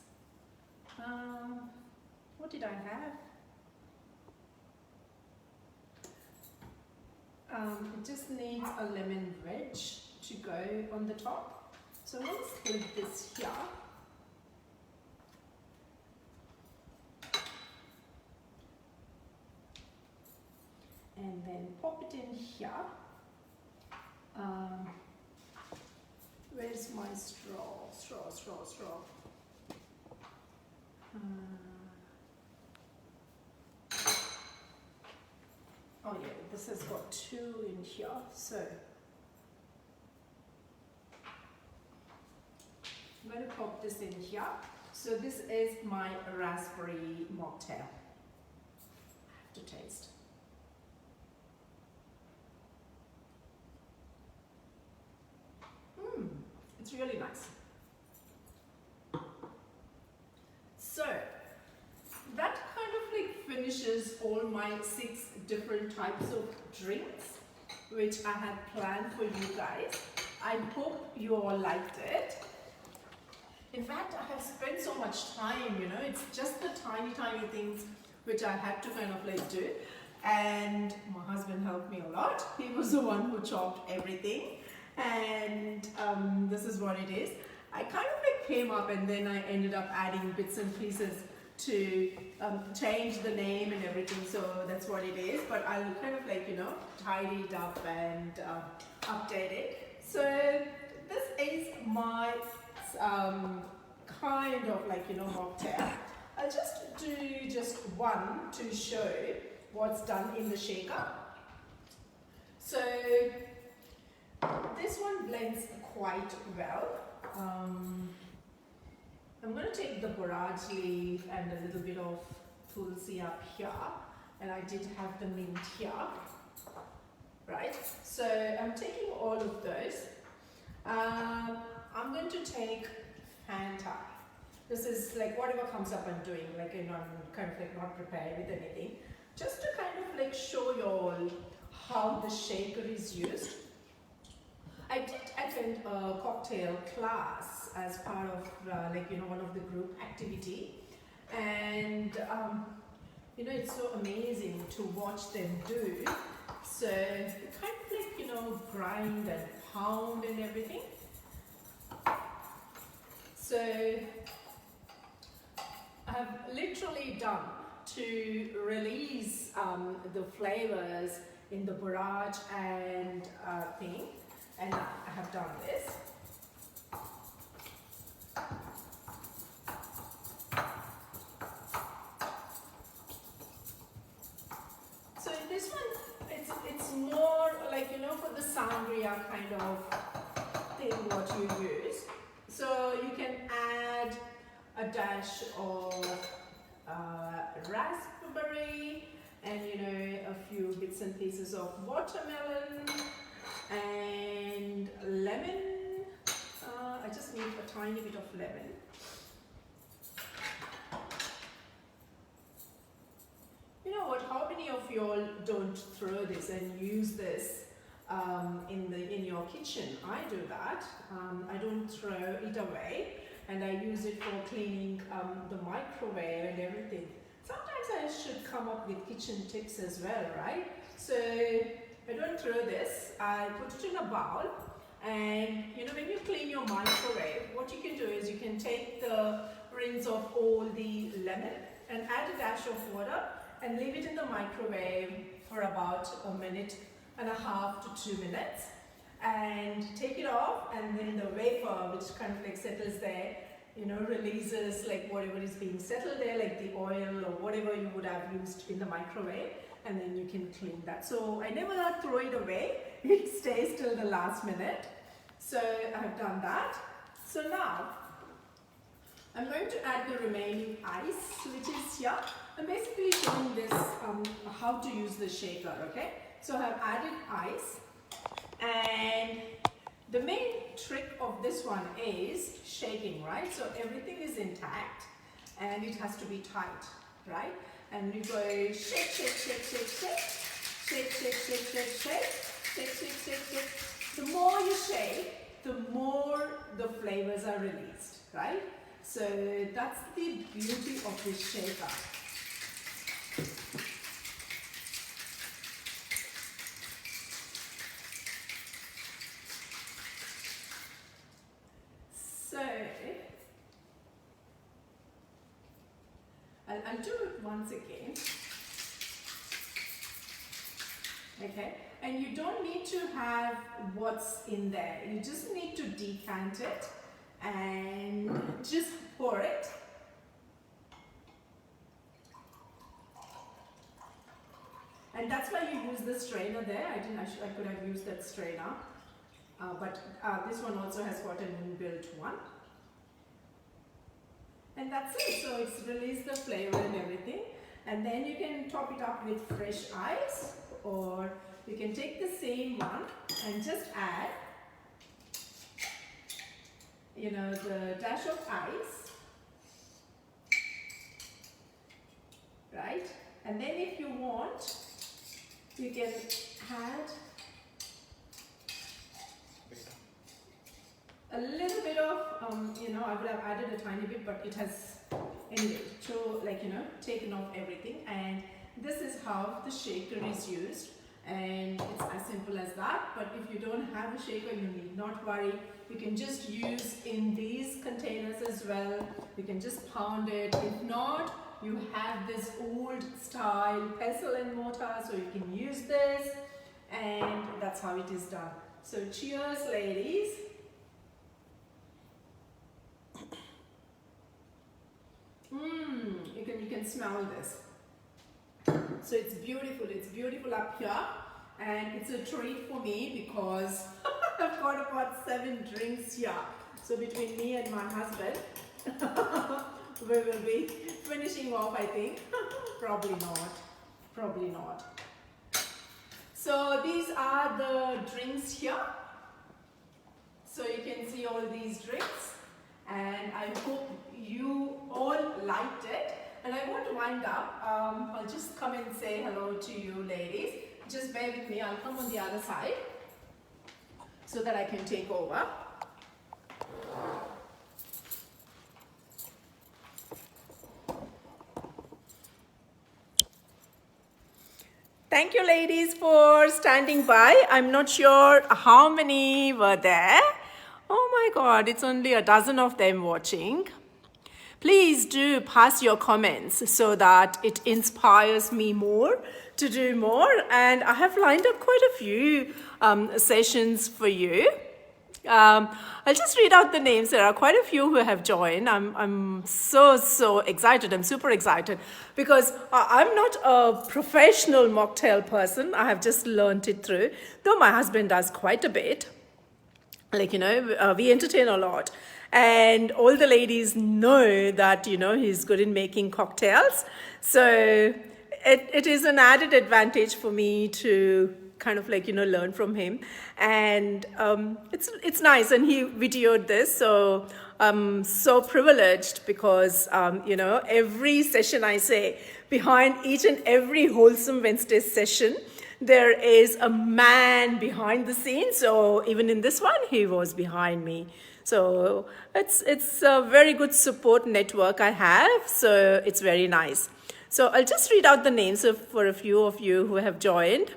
what did I have? It just needs a lemon wedge to go on the top. So let's put this here. And then pop it in here. Where's my straw? Straw. Oh yeah, this has got 2 in here, so I'm going to pop this in here. So this is my raspberry mocktail. I have to taste. It's really nice. So that kind of like finishes all my 6 different types of drinks which I had planned for you guys. I hope you all liked it. In fact, I have spent so much time, you know, it's just the tiny things which I had to kind of like do, and my husband helped me a lot. He was the one who chopped everything, and this is what it is. I kind of like came up and then I ended up adding bits and pieces to change the name and everything, so that's what it is. But I'll kind of like, you know, tidy it up and update it. So this is my kind of like, you know, mocktail. I'll just do just one to show what's done in the shaker. So this one blends quite well. I'm going to take the borage leaf and a little bit of tulsi up here, and I did have the mint here, right? So I'm taking all of those. I'm going to take Fanta. This is like whatever comes up I'm doing, like, you know, I'm kind of like not prepared with anything. Just to kind of like show you all how the shaker is used. I did attend a cocktail class as part of like, you know, one of the group activity, and you know, it's so amazing to watch them do. So they kind of like, you know, grind and pound and everything. So I've literally done to release the flavors in the borage and thing, and I have done this. So in this one, it's more like, you know, for the sangria kind of thing what you use. So you can add a dash of raspberry and, you know, a few bits and pieces of watermelon and lemon. I just need a tiny bit of lemon. You know what, how many of you all don't throw this and use this in your kitchen? I do that. I don't throw it away, and I use it for cleaning the microwave and everything. Sometimes I should come up with kitchen tips as well, right? So I don't throw this, I put it in a bowl, and you know, when you clean your microwave, what you can do is you can take the rinse of all the lemon and add a dash of water and leave it in the microwave for about 1.5 to 2 minutes, and take it off, and then the vapor, which kind of like settles there, you know, releases like whatever is being settled there, like the oil or whatever you would have used in the microwave, and then you can clean that. So I never throw it away, it stays till the last minute. So I have done that. So now I'm going to add the remaining ice, which is here. I'm basically showing this how to use the shaker, okay? So I have added ice, and the main trick of this one is shaking, right? So everything is intact and it has to be tight, right? And you go shake, shake, shake, shake, shake, shake, shake, shake, shake, shake, shake, shake, shake, shake. The more you shake, the more the flavors are released, right? So that's the beauty of this shaker. So I'll do it once again. Okay, and you don't need to have what's in there. You just need to decant it and just pour it. And that's why you use the strainer there. I could have used that strainer. But this one also has got an inbuilt one. And that's it. So it's released the flavor and everything. And then you can top it up with fresh ice, or you can take the same one and just add, you know, the dash of ice, right? And then if you want, you can add a little bit of, you know, I would have added a tiny bit, but it has, anyway, so like, you know, taken off everything. And this is how the shaker is used. And it's as simple as that. But if you don't have a shaker, you need not worry. You can just use in these containers as well. You can just pound it. If not, you have this old style pestle and mortar, so you can use this. And that's how it is done. So cheers, ladies. You can smell this. So it's beautiful up here, and it's a treat for me because I've got about 7 drinks here. So between me and my husband, we will be finishing off, I think. Probably not. So these are the drinks here. So you can see all these drinks, and I hope you all liked it. And I want to wind up. I'll just come and say hello to you ladies. Just bear with me. I'll come on the other side so that I can take over. Thank you ladies for standing by. I'm not sure how many were there. Oh my God, it's only a dozen of them watching. Please do pass your comments so that it inspires me more to do more. And I have lined up quite a few sessions for you. I'll just read out the names. There are quite a few who have joined. I'm so excited. I'm super excited because I'm not a professional mocktail person. I have just learned it through, though my husband does quite a bit. Like, you know, we entertain a lot. And all the ladies know that, you know, he's good in making cocktails. So it is an added advantage for me to kind of like, you know, learn from him. And it's nice. And he videoed this. So I'm so privileged because, you know, every session I say, behind each and every Wholesome Wednesday session, there is a man behind the scenes. So even in this one, he was behind me. So it's a very good support network I have. So it's very nice. So I'll just read out the names for a few of you who have joined.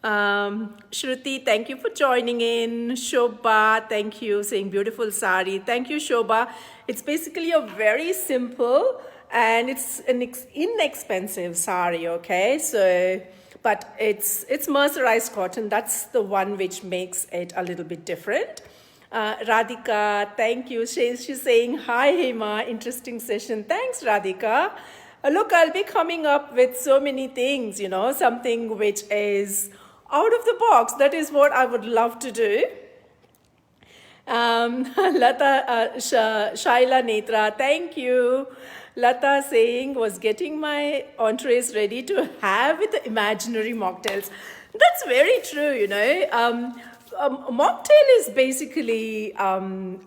Shruti, thank you for joining in. Shobha, thank you, saying beautiful sari. Thank you, Shobha. It's basically a very simple and it's an inexpensive sari, okay? So, but it's mercerized cotton. That's the one which makes it a little bit different. Radhika, thank you. She's saying, hi, Hema, interesting session. Thanks, Radhika. Look, I'll be coming up with so many things, you know, something which is out of the box. That is what I would love to do. Lata, Shaila Netra, thank you. Lata saying, was getting my entrees ready to have with the imaginary mocktails. That's very true, you know. Mocktail is basically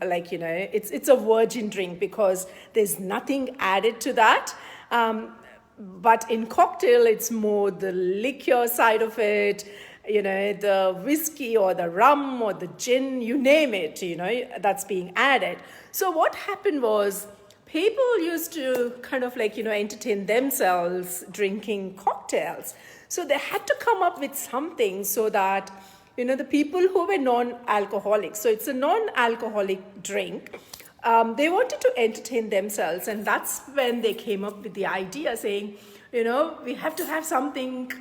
like, you know, it's a virgin drink because there's nothing added to that. But in cocktail, it's more the liquor side of it, you know, the whiskey or the rum or the gin, you name it, you know, that's being added. So what happened was people used to kind of like, you know, entertain themselves drinking cocktails. So they had to come up with something so that, you know, the people who were non-alcoholic, so it's a non-alcoholic drink, they wanted to entertain themselves, and that's when they came up with the idea saying, you know, we have to have something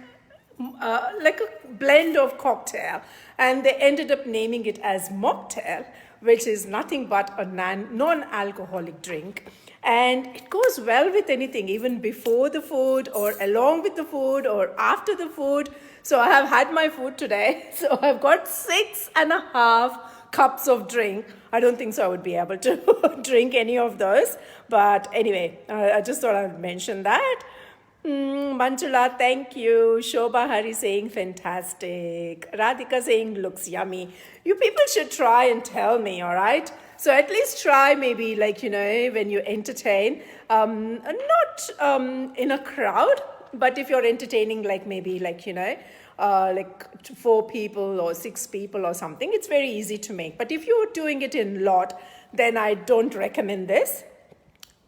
like a blend of cocktail, and they ended up naming it as mocktail, which is nothing but a non-alcoholic drink, and it goes well with anything, even before the food or along with the food or after the food. So I have had my food today, so I've got 6.5 cups of drink. I don't think so I would be able to drink any of those. But anyway, I just thought I'd mention that. Manjula, thank you. Shobha Hari saying fantastic. Radhika saying looks yummy. You people should try and tell me, all right? So at least try maybe like, you know, when you entertain, not in a crowd, but if you're entertaining like maybe like, you know, like 4 people or 6 people or something, it's very easy to make. But if you're doing it in lot, then I don't recommend this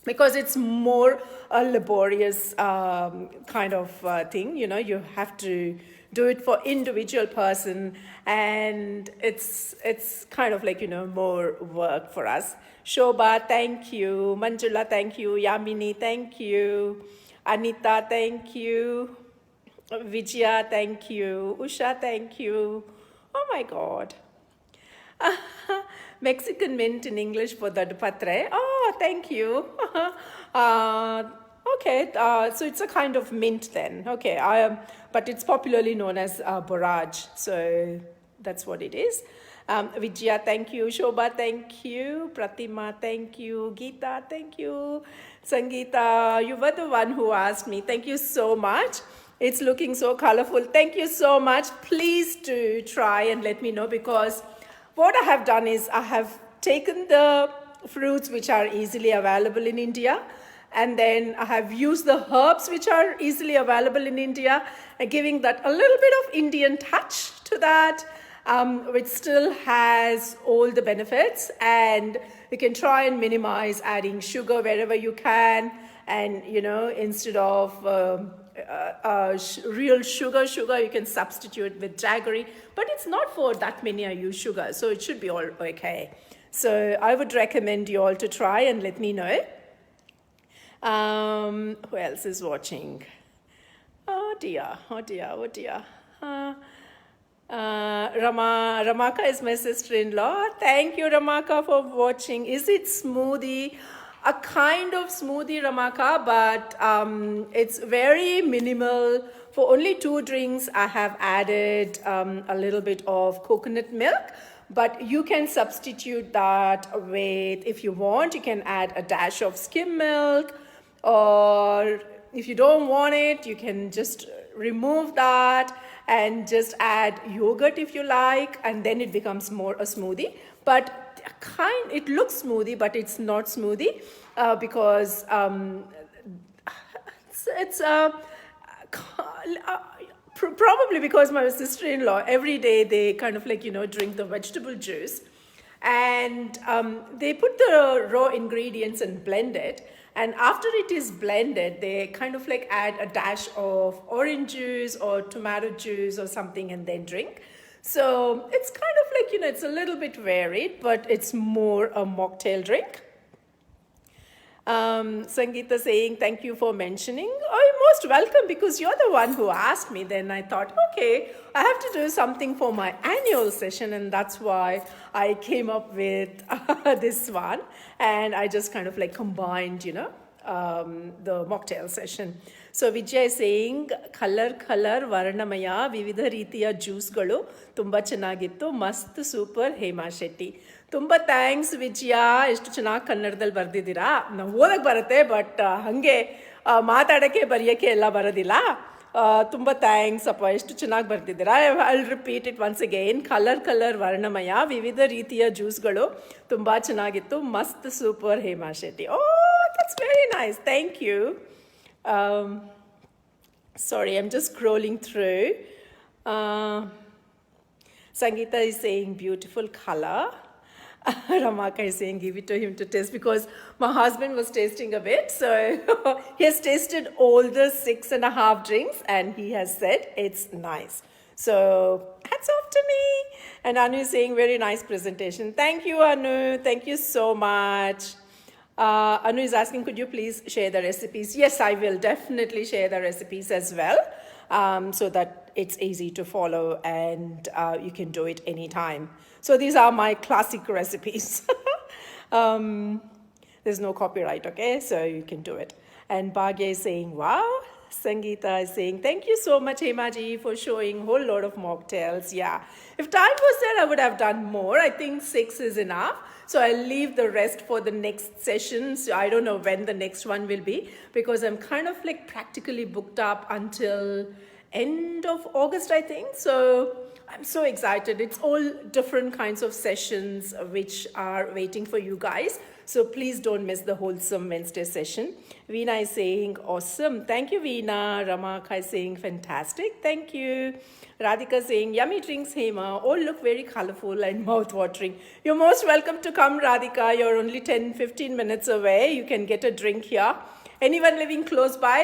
because it's more a laborious kind of thing. You know, you have to do it for individual person, and it's kind of like, you know, more work for us. Shobha, thank you. Manjula, thank you. Yamini, thank you. Anita, thank you. Vijaya, thank you. Usha, thank you. Oh my God. Mexican mint in English for the patre. Oh, thank you. Okay, so it's a kind of mint then. Okay, but it's popularly known as borage. So that's what it is. Vijaya, thank you. Shobha, thank you. Pratima, thank you. Geeta, thank you. Sangeeta, you were the one who asked me. Thank you so much. It's looking so colorful. Thank you so much. Please do try and let me know, because what I have done is I have taken the fruits which are easily available in India, and then I have used the herbs which are easily available in India and giving that a little bit of Indian touch to that, which still has all the benefits. And you can try and minimize adding sugar wherever you can. And, you know, instead of real sugar, you can substitute with jaggery. But it's not for that many I use sugar, so it should be all okay. So I would recommend you all to try and let me know. Who else is watching? Oh dear. Ramaka is my sister-in-law. Thank you, Ramaka, for watching. Is it smoothie? A kind of smoothie, Ramaka, but it's very minimal. For only 2 drinks, I have added a little bit of coconut milk, but you can substitute that with, if you want, you can add a dash of skim milk, or if you don't want it, you can just remove that and just add yogurt if you like, and then it becomes more a smoothie. But it looks smoothie, but it's not smoothie because it's probably because my sister-in-law, every day they kind of like, you know, drink the vegetable juice, and they put the raw ingredients and blend it, And after it is blended, they kind of like add a dash of orange juice or tomato juice or something and then drink. So it's kind of like, it's a little bit varied, but it's more a mocktail drink. Sangeeta saying, thank you for mentioning. Oh, you're most welcome, because you're the one who asked me. Then I thought, okay, I have to do something for my annual session, and that's why I came up with this one. And I just kind of like combined, the mocktail session. So Vijay is saying, color varnamaya vividha ರೀತಿಯ ಜ್ಯೂಸ್ಗಳು ತುಂಬಾ ಚೆನ್ನಾಗಿತ್ತು, ಮಸ್ತ್ super Hema Shetty. ತುಂಬ thanks ವಿಜಯ, ಎಷ್ಟು ಚೆನ್ನಾಗಿ ಕನ್ನಡದಲ್ಲಿ ಬರೆದಿದ್ದೀರಾ. ನಾವು ಓದಕ್ಕೆ ಬರುತ್ತೆ, ಬಟ್ ಹಾಗೆ ಮಾತಾಡೋಕ್ಕೆ ಬರೆಯೋಕ್ಕೆ ಎಲ್ಲ ಬರೋದಿಲ್ಲ. ತುಂಬ ಥ್ಯಾಂಕ್ಸ್ ಅಪ್ಪ, ಎಷ್ಟು ಚೆನ್ನಾಗಿ ಬರ್ತಿದ್ದೀರಾ. I repeat it once again. Colour ವರ್ಣಮಯ ವಿವಿಧ ರೀತಿಯ ಜ್ಯೂಸ್ಗಳು ತುಂಬ ಚೆನ್ನಾಗಿತ್ತು, ಮಸ್ತ್ super Hema Shetty. Oh, that's very nice, thank you. Sorry, I'm just scrolling through. Sangeeta is saying beautiful color. Ramaka is saying give it to him to taste, because my husband was tasting a bit. So he has tasted all the 6.5 drinks and he has said it's nice. So hats off to me. And Anu is saying very nice presentation. Thank you, Anu. Thank you so much. Anu is asking, could you please share the recipes? Yes, I will definitely share the recipes as well, so that it's easy to follow and you can do it anytime. So these are my classic recipes. There's no copyright, okay? So you can do it. And Bhagya is saying, wow. Sangeeta is saying, thank you so much, Hemaji, for showing a whole lot of mocktails. Yeah. If time was there, I would have done more. I think 6 is enough. So I'll leave the rest for the next session. So I don't know when the next one will be, because I'm kind of like practically booked up until end of August, I think. So I'm so excited. It's all different kinds of sessions which are waiting for you guys. So please don't miss the Wholesome Wednesday session. Veena is saying, awesome. Thank you, Veena. Ramaka is saying, fantastic. Thank you. Radhika is saying, yummy drinks, Hema. All look very colorful and mouth-watering. You're most welcome to come, Radhika. You're only 10-15 minutes away. You can get a drink here. Anyone living close by,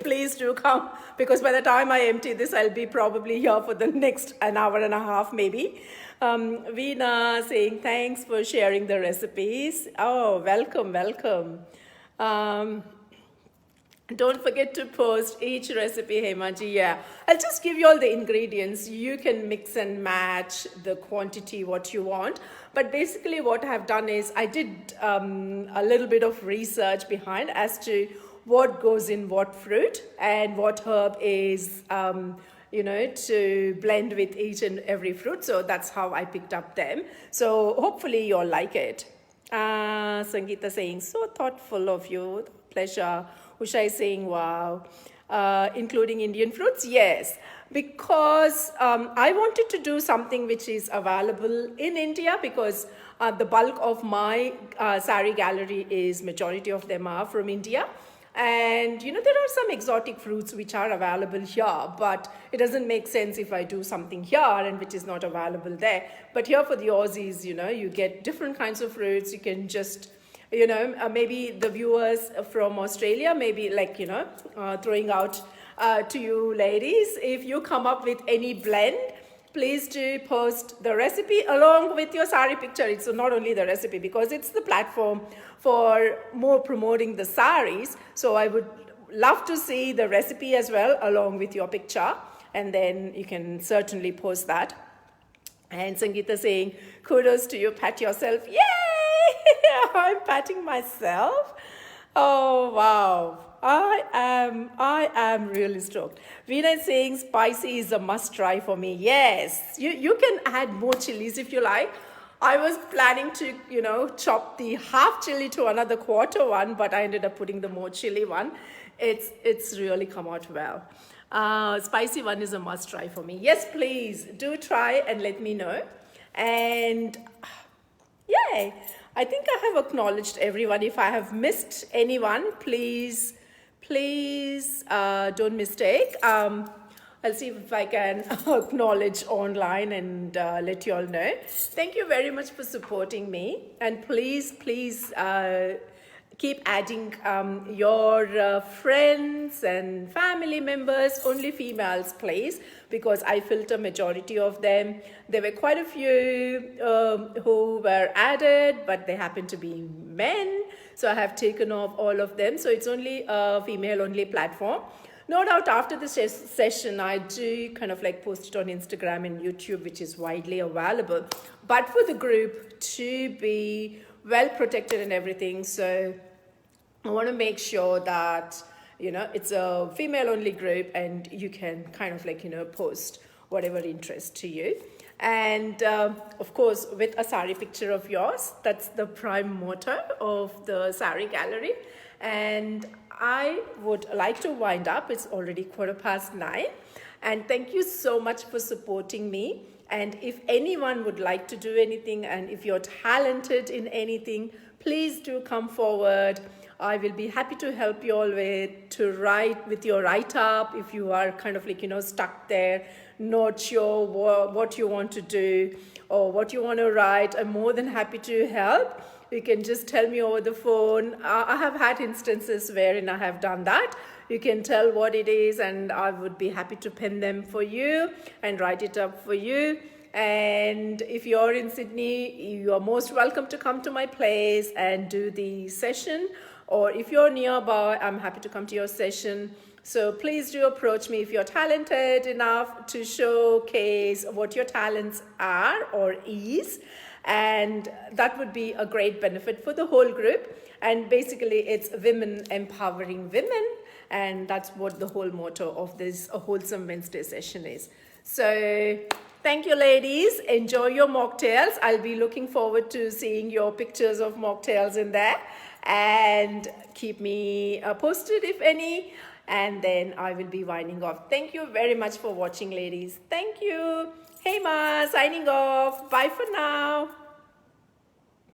please do come, because by the time I empty this, I'll be probably here for the next an hour and a half, maybe. Veena saying, thanks for sharing the recipes. Oh, welcome. Don't forget to post each recipe, Hemaji. Yeah, I'll just give you all the ingredients. You can mix and match the quantity what you want. But basically what I have done is I did a little bit of research behind as to what goes in what fruit and what herb is, to blend with each and every fruit. So that's how I picked up them. So hopefully you'll like it. Sangeeta saying, so thoughtful of you. Pleasure. Usha is saying, wow. Including Indian fruits? Yes. Because I wanted to do something which is available in India, because the bulk of my saree gallery is, majority of them are from India. And, there are some exotic fruits which are available here, but it doesn't make sense if I do something here and which is not available there. But here for the Aussies, you get different kinds of fruits. You can just, maybe the viewers from Australia, maybe like, throwing out to you ladies, if you come up with any blend, please do post the recipe along with your sari picture. It's not only the recipe, because it's the platform for more promoting the saris. So I would love to see the recipe as well along with your picture, and then you can certainly post that. And Sangeeta saying, kudos to you, pat yourself. Yay! I'm patting myself. Oh, wow. I am really stoked. Veena is saying spicy is a must try for me. Yes, you can add more chilies if you like. I was planning to, chop the half chili to another quarter one, but I ended up putting the more chili one. It's really come out well. Spicy one is a must try for me. Yes, please do try and let me know. And yay, I think I have acknowledged everyone. If I have missed anyone, please don't mistake. I'll see if I can acknowledge online and let you all know. Thank you very much for supporting me. And please, keep adding your friends and family members, only females please, because I filter majority of them. There were quite a few who were added, but they happen to be men, so I have taken off all of them. So it's only a female only platform. No doubt after the session, I do kind of like post it on Instagram and YouTube, which is widely available. But for the group to be well protected and everything, so I want to make sure that, you know, it's a female only group and you can kind of like, you know, post whatever interest to you. And of course, with a sari picture of yours, that's the prime motto of the sari gallery. And I would like to wind up. It's already 9:15. And thank you so much for supporting me. And if anyone would like to do anything, and if you're talented in anything, please do come forward. I will be happy to help you all to write with your write-up. If you are kind of like, you know, stuck there, not sure what you want to do or what you want to write, I'm more than happy to help. You can just tell me over the phone. I have had instances wherein I have done that. You can tell what it is and I would be happy to pen them for you and write it up for you. And if you're in Sydney, you are most welcome to come to my place and do the session. Or if you're nearby, I'm happy to come to your session. So please do approach me if you're talented enough to showcase what your talents are or is. And that would be a great benefit for the whole group. And basically it's women empowering women. And that's what the whole motto of this Wholesome Wednesday session is. So thank you, ladies. Enjoy your mocktails. I'll be looking forward to seeing your pictures of mocktails in there. And keep me posted if any. And then I will be winding off. Thank you very much for watching, ladies. Thank you. Hema signing off. Bye for now.